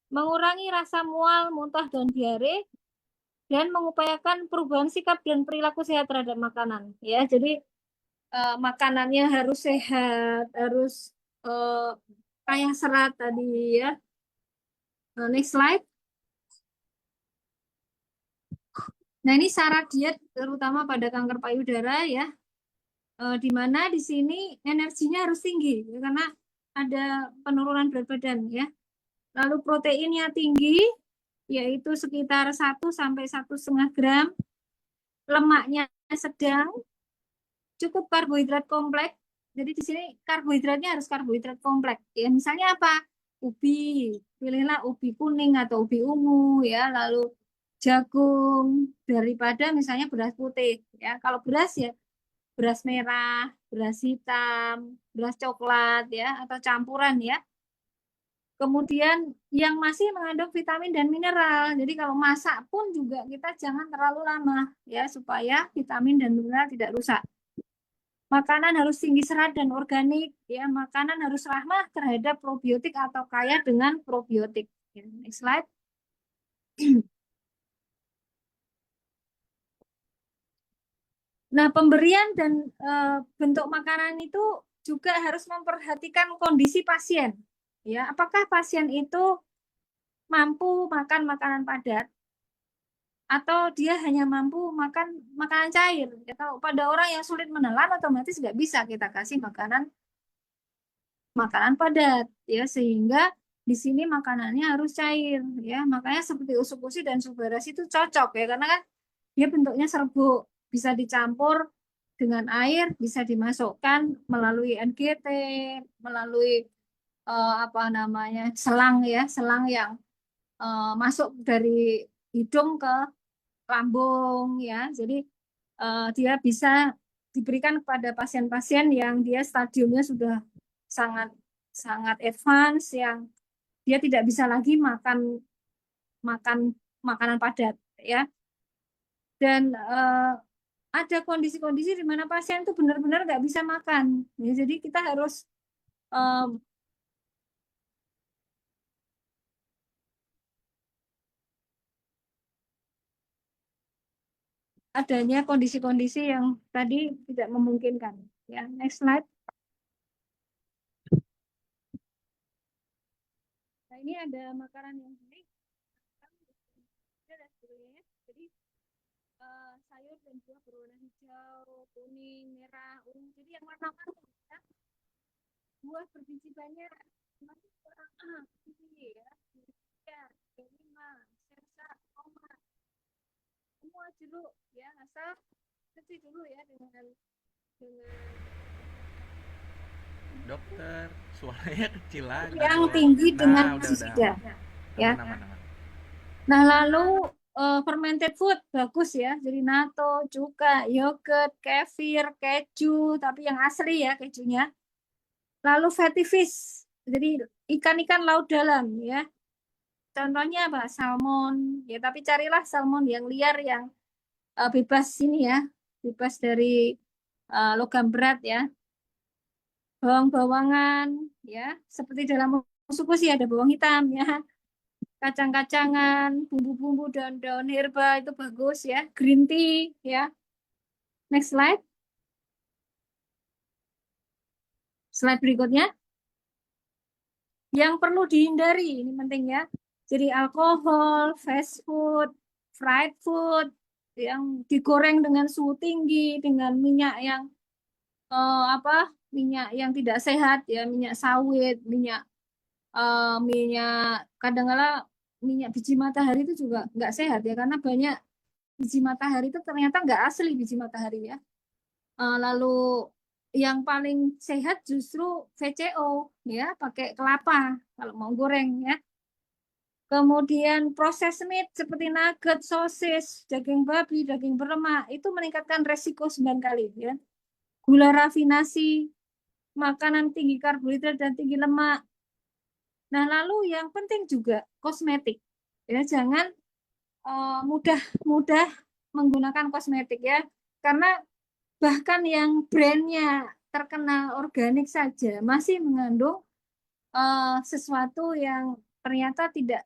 mengurangi rasa mual, muntah, dan diare, dan mengupayakan perubahan sikap dan perilaku sehat terhadap makanan, ya. Jadi makanannya harus sehat, harus kaya serat tadi, ya. Next slide. Nah, ini syarat diet terutama pada kanker payudara, ya, di mana di sini energinya harus tinggi, ya, karena ada penurunan berat badan, ya. Lalu proteinnya tinggi, yaitu sekitar 1 sampai 1,5 gram. Lemaknya sedang, cukup karbohidrat kompleks. Jadi di sini karbohidratnya harus karbohidrat kompleks. Ya, misalnya apa? ubi, pilihlah ubi kuning atau ubi ungu ya, lalu jagung daripada misalnya beras putih ya. Kalau beras ya beras merah, beras hitam, beras coklat ya atau campuran ya. Kemudian yang masih mengandung vitamin dan mineral. Jadi kalau masak pun juga kita jangan terlalu lama ya supaya vitamin dan mineral tidak rusak. Makanan harus tinggi serat dan organik ya. Makanan harus ramah terhadap probiotik atau kaya dengan probiotik. Ya, next slide. Nah, pemberian dan bentuk makanan itu juga harus memperhatikan kondisi pasien. Ya, apakah pasien itu mampu makan makanan padat atau dia hanya mampu makan makanan cair? Ya, kalau pada orang yang sulit menelan, otomatis nggak bisa kita kasih makanan padat, ya sehingga di sini makanannya harus cair, ya makanya seperti usuk usi dan suberas itu cocok ya karena kan dia bentuknya serbuk, bisa dicampur dengan air, bisa dimasukkan melalui NGT, melalui apa namanya selang ya, selang yang masuk dari hidung ke lambung ya. Jadi dia bisa diberikan kepada pasien-pasien yang dia stadiumnya sudah sangat sangat advance, yang dia tidak bisa lagi makan makan makanan padat ya. Dan ada kondisi-kondisi di mana pasien itu benar-benar nggak bisa makan. Ya, jadi kita harus eh, adanya kondisi-kondisi yang tadi tidak memungkinkan. Ya, next slide. Nah, ini ada makanan yang baik. Jadi sayur dan buah berwarna hijau, kuning, merah, ungu. Jadi yang warna-warni ya. Buah berbiji banyak. Masih kurang ini ya. Ya, lima, sersa, tomat, semua jeruk ya. Asal cuci dulu ya dengan Dokter, suaranya kecil lagi yang dong. tinggi dengan Nah, udah pestisida aman. ya. Aman, aman, aman. Nah, lalu fermented food bagus ya. Jadi natto, cuka, yogurt, kefir, keju, tapi yang asli ya kejunya. Lalu fatty fish, jadi ikan-ikan laut dalam ya. Contohnya apa? Salmon ya, tapi carilah salmon yang liar yang bebas ini ya, bebas dari logam berat ya. Bawang-bawangan ya, seperti dalam suku sih ada bawang hitam ya, kacang-kacangan, bumbu-bumbu daun-daun herba itu bagus ya, green tea ya. Next slide. Slide berikutnya. Yang perlu dihindari, ini penting ya. Jadi alkohol, fast food, fried food, yang digoreng dengan suhu tinggi, dengan minyak yang apa? Minyak yang tidak sehat ya, minyak sawit, minyak kadang-kala minyak biji matahari itu juga nggak sehat ya karena banyak biji matahari itu ternyata nggak asli biji matahari ya. Lalu yang paling sehat justru VCO ya, pakai kelapa kalau mau goreng ya. Kemudian proses meat seperti nugget, sosis, daging babi, daging berlemak itu meningkatkan resiko 9 kali ya. Gula rafinasi, makanan tinggi karbohidrat dan tinggi lemak. Nah, lalu yang penting juga kosmetik. Ya, jangan mudah-mudah menggunakan kosmetik ya. Karena bahkan yang brandnya terkenal organik saja masih mengandung sesuatu yang ternyata tidak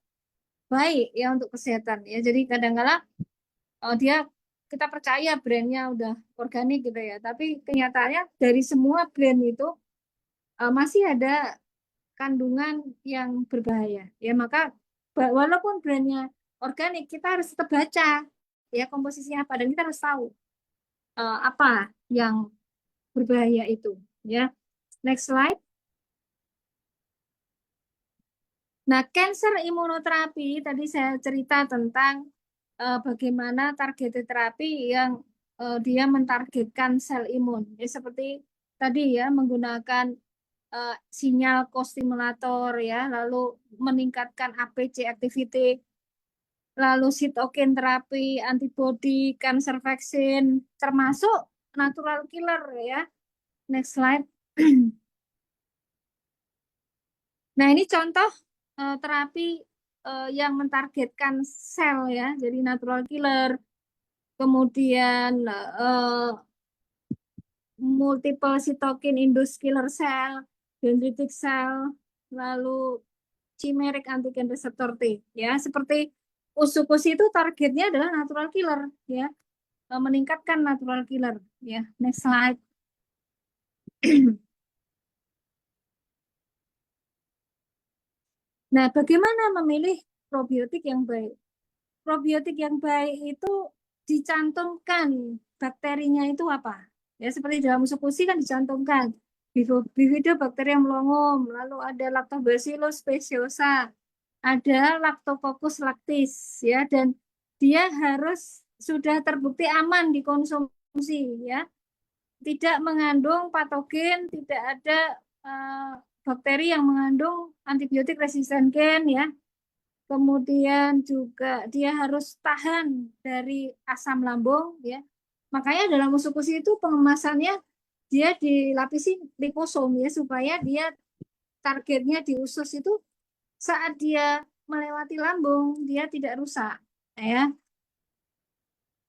baik ya untuk kesehatan ya. Jadi kadang-kala dia kita percaya brandnya udah organik gitu ya, tapi kenyataannya dari semua brand itu masih ada kandungan yang berbahaya. Ya maka walaupun brandnya organik, kita harus tetap baca ya komposisinya apa dan kita harus tahu apa yang berbahaya itu ya. Next slide. Nah, cancer imunoterapi tadi saya cerita tentang bagaimana targeted terapi yang dia mentargetkan sel imun. Ya, seperti tadi ya menggunakan sinyal kostimulator ya, lalu meningkatkan APC activity, lalu sitokin terapi, antibody, cancer vaccine, termasuk natural killer ya. Next slide. Nah, ini contoh terapi yang mentargetkan sel ya, jadi natural killer, kemudian multiple cytokine induced killer cell, dendritic cell, lalu chimeric antigen receptor T ya, seperti usukusi itu targetnya adalah natural killer ya, meningkatkan natural killer ya. Next slide. Nah, bagaimana memilih probiotik yang baik? Probiotik yang baik itu dicantumkan bakterinya itu apa? Ya, seperti dalam usukusi kan dicantumkan Bifidobacterium longum, lalu ada Lactobacillus speciosa, ada Lactococcus lactis ya, dan dia harus sudah terbukti aman dikonsumsi ya, tidak mengandung patogen, tidak ada bakteri yang mengandung antibiotik resisten gen ya. Kemudian juga dia harus tahan dari asam lambung ya. Makanya dalam usukusi itu pengemasannya dia dilapisi liposom ya, supaya dia targetnya di usus itu saat dia melewati lambung dia tidak rusak ya.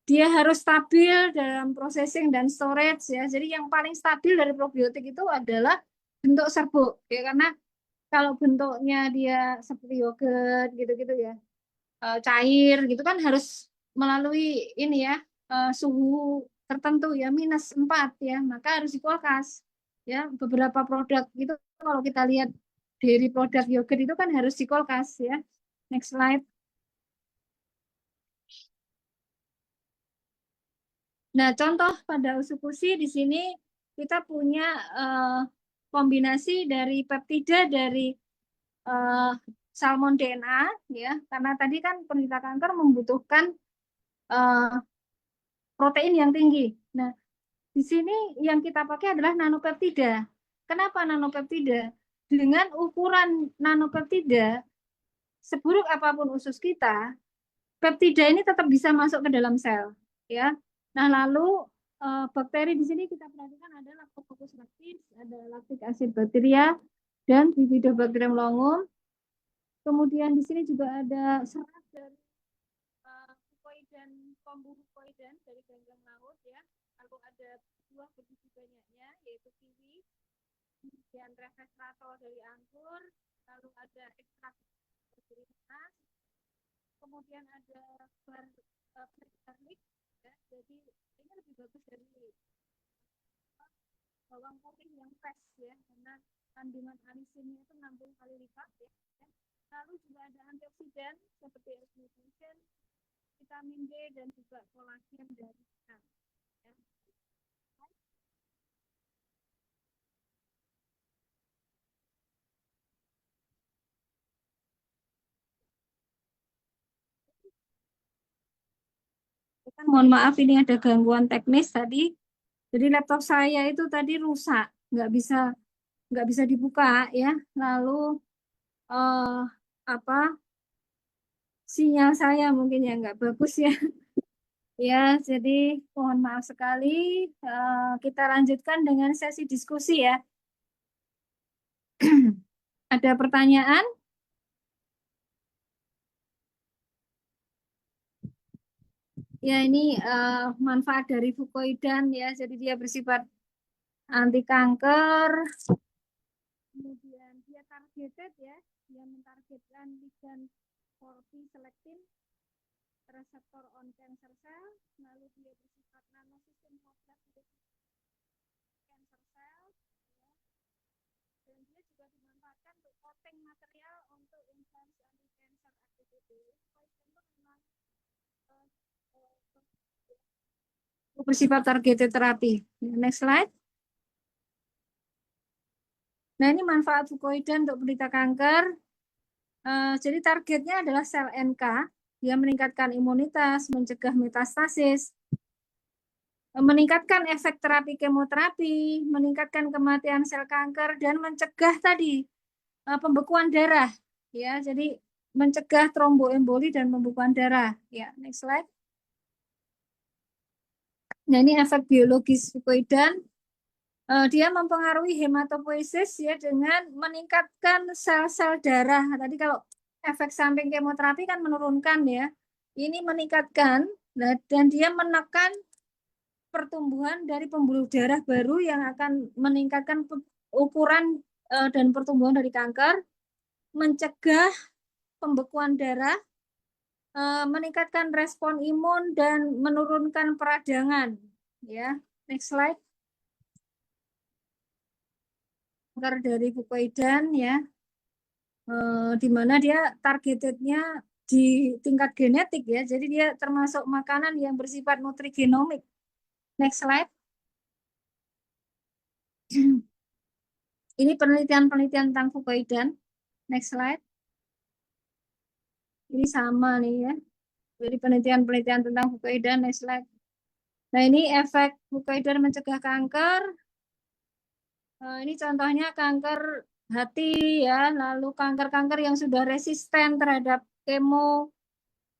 Dia harus stabil dalam processing dan storage ya. Jadi yang paling stabil dari probiotik itu adalah bentuk serbuk ya, karena kalau bentuknya dia seperti yogurt gitu-gitu ya, cair gitu kan, harus melalui ini ya, suhu tertentu ya, -4 ya, maka harus di kulkas ya. Beberapa produk itu kalau kita lihat dari produk yogurt itu kan harus di kulkas ya. Next slide. Nah, contoh pada usukusi di sini kita punya kombinasi dari peptida dari uh, salmon DNA ya, karena tadi kan penderita kanker membutuhkan uh, protein yang tinggi. Nah, di sini yang kita pakai adalah nanopeptida. Kenapa nanopeptida? Dengan ukuran nanopeptida, seburuk apapun usus kita, peptida ini tetap bisa masuk ke dalam sel, ya. Nah, lalu bakteri di sini kita perhatikan ada Lactococcus lactis, ada lactic acid bacteria, dan Bifidobacterium longum. Kemudian di sini juga ada serat dari fukoidan, kombu fukoidan dari ganggang laut ya. Lalu ada buah berbiji banyaknya yaitu kiwi, kemudian resveratrol dari anggur, lalu ada ekstrak dari nanas, kemudian ada garlic ya. Jadi ini lebih bagus dari bawang putih yang fresh ya, karena kandungan alisinnya itu 60 kali lipat ya. Lalu juga ada antioksidan seperti L-glucogen, vitamin D, dan juga kolagen dari ikan. Ya. Mohon maaf, ini ada gangguan teknis tadi. Jadi laptop saya itu tadi rusak, nggak bisa dibuka ya. Lalu eh, apa, sinyal saya mungkin ya nggak bagus ya. Ya, jadi mohon maaf sekali. Kita lanjutkan dengan sesi diskusi ya. Ada pertanyaan? Ya, ini manfaat dari fukoidan ya. Jadi dia bersifat anti kanker. Kemudian dia targeted ya. Dia mentargetkan ligand 4p selectin reseptor on cancer cell. Lalu dia bersifat nanosistem complex cancer cell. Ya. Dan dia juga dimanfaatkan untuk coating material untuk instansi anti-cancer activity. Fukoidan itu memang bersifat targeted terapi. Next slide. Nah, ini manfaat fukoidan untuk penderita kanker. Jadi targetnya adalah sel NK, dia meningkatkan imunitas, mencegah metastasis, meningkatkan efek terapi kemoterapi, meningkatkan kematian sel kanker, dan mencegah tadi pembekuan darah. Ya, jadi mencegah tromboemboli dan pembekuan darah. Ya, next slide. Nah, ini efek biologis fukoidan. Dia mempengaruhi hematopoiesis ya dengan meningkatkan sel-sel darah. Tadi kalau efek samping kemoterapi kan menurunkan ya. Ini meningkatkan dan dia menekan pertumbuhan dari pembuluh darah baru yang akan meningkatkan ukuran dan pertumbuhan dari kanker, mencegah pembekuan darah, meningkatkan respon imun dan menurunkan peradangan. Ya, next slide. Kanker dari fukoidan ya, di mana dia targetednya di tingkat genetik ya, jadi dia termasuk makanan yang bersifat nutrigenomik. Next slide. Ini penelitian-penelitian tentang fukoidan. Next slide. Ini sama nih ya. Jadi penelitian-penelitian tentang fukoidan. Next slide. Nah ini efek fukoidan mencegah kanker. Ini contohnya kanker hati ya, lalu kanker-kanker yang sudah resisten terhadap kemo,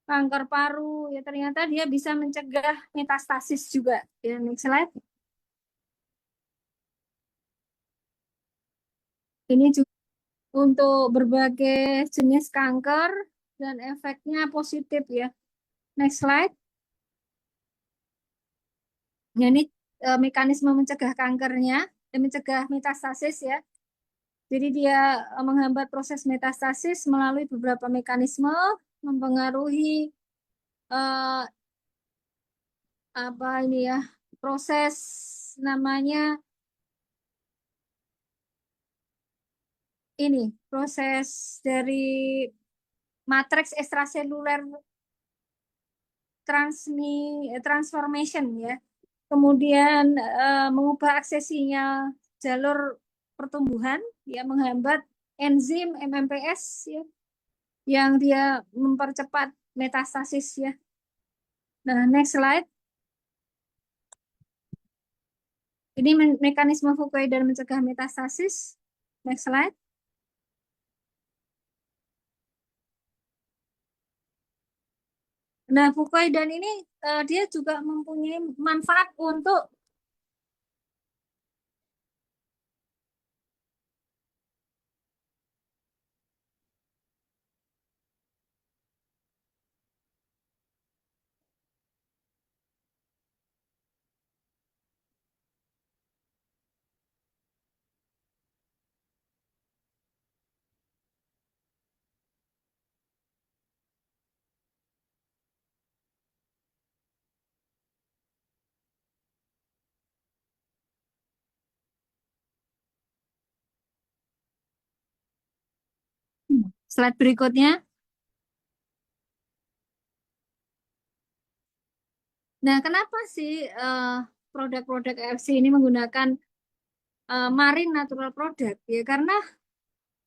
kanker paru ya ternyata dia bisa mencegah metastasis juga. Ya, next slide. Ini juga untuk berbagai jenis kanker dan efeknya positif ya. Next slide. Ya, ini mekanisme mencegah kankernya, mencegah metastasis ya. Jadi dia menghambat proses metastasis melalui beberapa mekanisme, mempengaruhi eh, apa ini ya proses namanya ini proses dari matriks ekstraseluler transformation ya. Kemudian mengubah aksesinya jalur pertumbuhan, ya menghambat enzim MMPS ya, yang dia mempercepat metastasis ya. Nah, next slide. Ini mekanisme fukoidan mencegah metastasis. Next slide. Nah, fukoidan ini dia juga mempunyai manfaat untuk slide berikutnya. Nah, kenapa sih produk-produk AFC ini menggunakan marine natural product? Ya, karena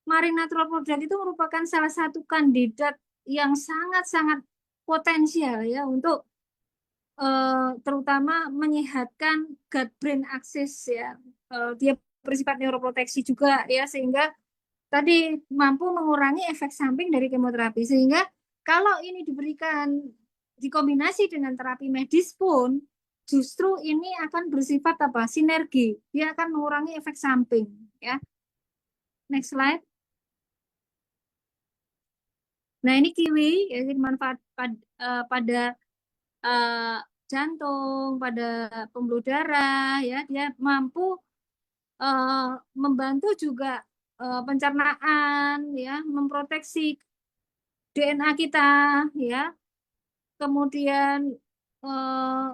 marine natural product itu merupakan salah satu kandidat yang sangat-sangat potensial ya untuk terutama menyehatkan gut-brain axis ya. Dia bersifat neuroproteksi juga ya, sehingga tadi mampu mengurangi efek samping dari kemoterapi. Sehingga kalau ini diberikan dikombinasi dengan terapi medis pun justru ini akan bersifat apa? Sinergi. Dia akan mengurangi efek samping ya. Next slide. Nah, ini kiwi ya, jadi manfaat pada eh, jantung, pada pembuluh darah ya, dia mampu eh, membantu juga pencernaan ya, memproteksi DNA kita ya. Kemudian eh,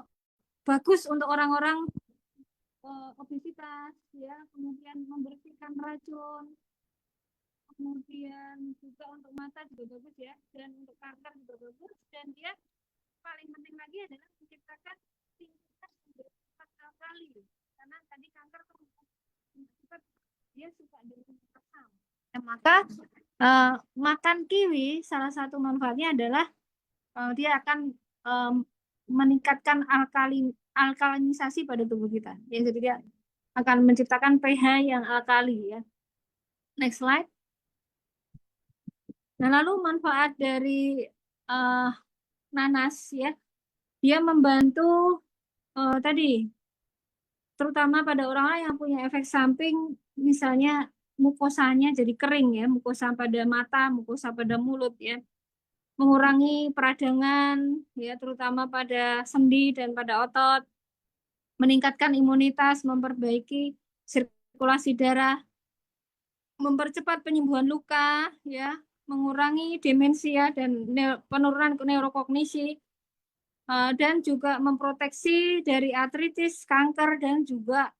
bagus untuk orang-orang obesitas ya, kemudian membersihkan racun, kemudian juga untuk mata juga bagus ya, dan untuk kanker juga bagus, dan dia paling penting lagi adalah menciptakan imunitas yang bersifat alkali, karena tadi kanker bersifat dia suka dengan asam. Nah, maka makan kiwi salah satu manfaatnya adalah dia akan meningkatkan alkalinisasi pada tubuh kita. Ya, jadi dia akan menciptakan pH yang alkali ya. Next slide. Nah, lalu manfaat dari eh, nanas ya, dia membantu tadi terutama pada orang yang punya efek samping, misalnya mukosanya jadi kering ya, mukosa pada mata, mukosa pada mulut ya, mengurangi peradangan ya, terutama pada sendi dan pada otot, meningkatkan imunitas, memperbaiki sirkulasi darah, mempercepat penyembuhan luka ya, mengurangi demensia dan penurunan neurokognisi, dan juga memproteksi dari artritis, kanker dan juga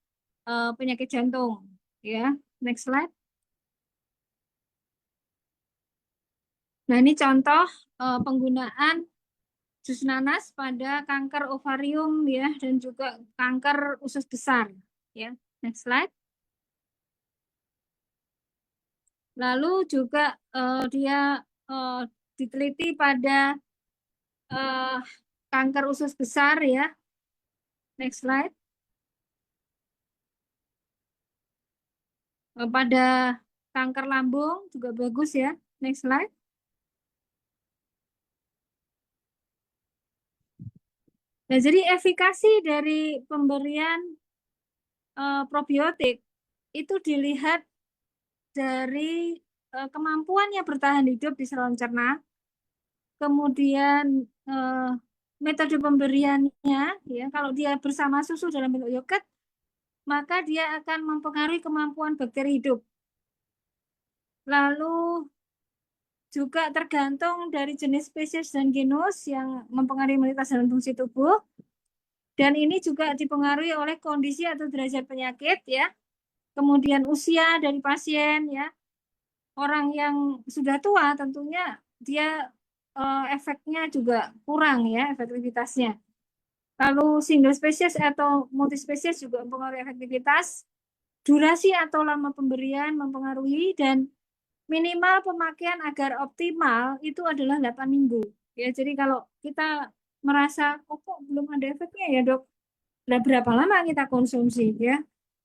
penyakit jantung ya. Next slide. Nah, ini contoh penggunaan jus nanas pada kanker ovarium ya dan juga kanker usus besar ya. Next slide. Lalu juga dia diteliti pada kanker usus besar ya. Next slide. Pada kanker lambung juga bagus ya. Next slide. Nah, jadi efikasi dari pemberian probiotik itu dilihat dari kemampuannya bertahan hidup di saluran cerna, kemudian metode pemberiannya, ya kalau dia bersama susu dalam bentuk yogurt, maka dia akan mempengaruhi kemampuan bakteri hidup. Lalu juga tergantung dari jenis spesies dan genus yang mempengaruhi imunitas dan fungsi tubuh. Dan ini juga dipengaruhi oleh kondisi atau derajat penyakit ya. Kemudian usia dari pasien ya. Orang yang sudah tua tentunya dia efeknya juga kurang ya, efektivitasnya. Lalu single spesies atau multispesies juga mempengaruhi efektivitas. Durasi atau lama pemberian mempengaruhi, dan minimal pemakaian agar optimal itu adalah 8 minggu. Ya, jadi kalau kita merasa kok belum ada efeknya ya, Dok. Nah, berapa lama kita konsumsi ya?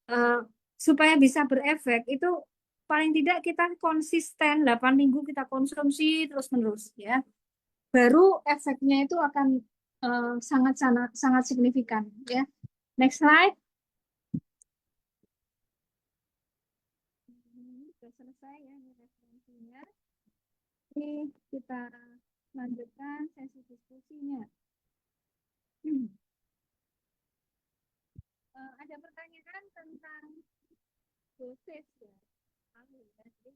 Eh, supaya bisa berefek itu paling tidak kita konsisten 8 minggu kita konsumsi terus-menerus ya. Baru efeknya itu akan sangat sangat sangat signifikan ya. Next slide. Ini sudah selesai ya ini referensinya. Oke, kita lanjutkan sesi diskusinya. Ada pertanyaan tentang dosis ya. Jadi,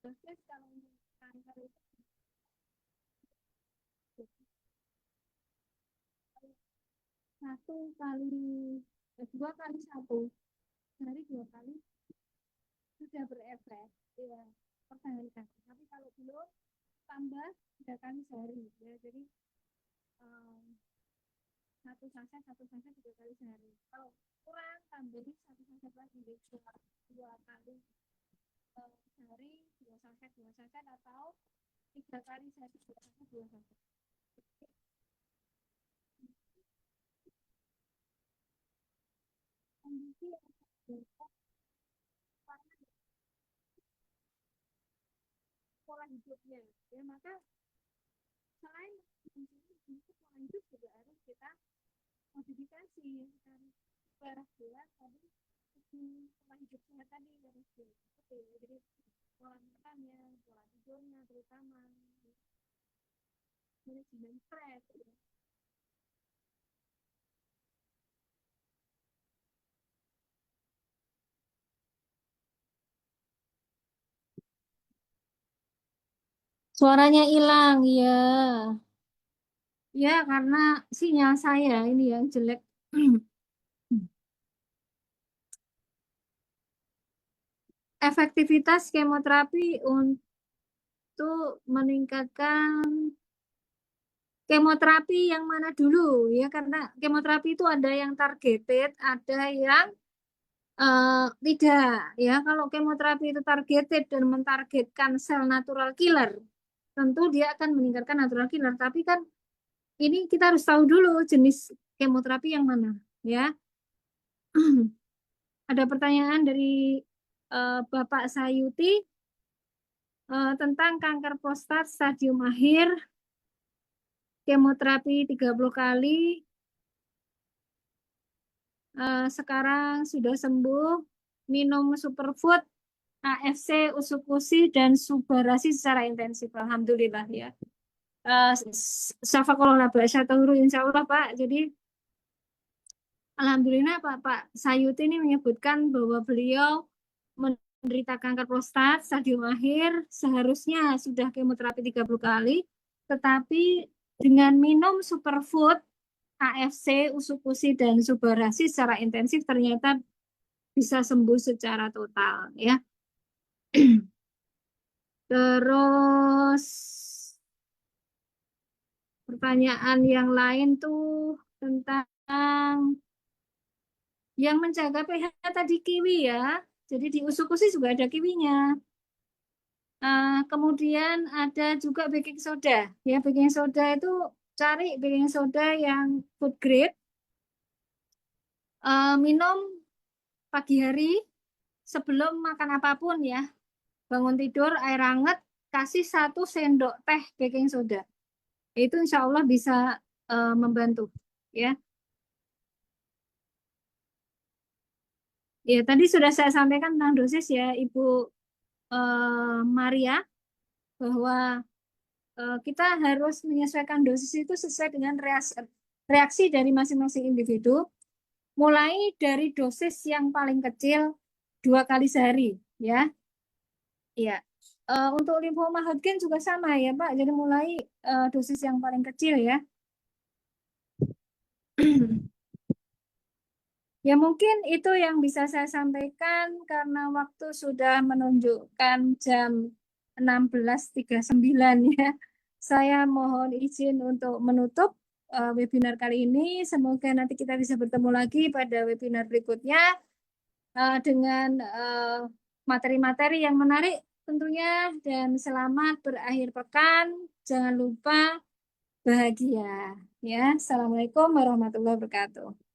dosis kalau untuk kanker itu satu kali 2 kali 1 sehari 2 kali sudah berefek ya, pertahankan. Tapi kalau belum, tambah 3 kali sehari ya. Jadi satu saset 3 kali sehari. Kalau kurang, tambahin 1 saset lagi, jadi 2 kali sehari 2 saset atau 3 kali sehari 2 saset. Kondisi pola hidupnya ya, maka selain pola hidup juga harus kita modifikasi kan, berat tadi pola hidup sehat tadi harus diikuti. Jadi pola makannya, pola tidurnya, terutama manajemen stres ya. Suaranya hilang ya. Ya, karena sinyal saya ini yang jelek. Efektivitas kemoterapi untuk meningkatkan kemoterapi yang mana dulu ya, karena kemoterapi itu ada yang targeted, ada yang tidak ya. Kalau kemoterapi itu targeted dan mentargetkan sel natural killer, tentu dia akan meningkatkan natural killer. Tapi kan ini kita harus tahu dulu jenis kemoterapi yang mana? Ya, ada pertanyaan dari Bapak Sayuti tentang kanker prostat stadium akhir, kemoterapi 30 kali, sekarang sudah sembuh, minum superfood, AFC, usukusi, dan subarasi secara intensif. Alhamdulillah ya. Syafakollah Basyatahuru insya Allah Pak. Jadi Alhamdulillah Pak Sayuti ini menyebutkan bahwa beliau menderita kanker prostat stadium akhir, seharusnya sudah kemoterapi 30 kali, tetapi dengan minum superfood, AFC, usukusi, dan subarasi secara intensif ternyata bisa sembuh secara total ya. Terus pertanyaan yang lain tuh tentang yang menjaga pH tadi kiwi ya. Jadi di usukusi juga ada kiwinya. Kemudian ada juga baking soda. Ya, baking soda itu cari baking soda yang food grade. Minum pagi hari sebelum makan apapun ya. Bangun tidur, air hangat, kasih 1 sendok teh baking soda. Itu insya Allah bisa membantu. Ya, ya tadi sudah saya sampaikan tentang dosis ya, Ibu Maria, bahwa kita harus menyesuaikan dosis itu sesuai dengan reaksi dari masing-masing individu, mulai dari dosis yang paling kecil 2 kali sehari, ya. Iya. Untuk limfoma Hodgkin juga sama ya, Pak. Jadi mulai dosis yang paling kecil ya. Ya mungkin itu yang bisa saya sampaikan karena waktu sudah menunjukkan jam 16.39 ya. Saya mohon izin untuk menutup webinar kali ini. Semoga nanti kita bisa bertemu lagi pada webinar berikutnya dengan materi-materi yang menarik tentunya, dan selamat berakhir pekan. Jangan lupa bahagia ya. Assalamualaikum warahmatullahi wabarakatuh.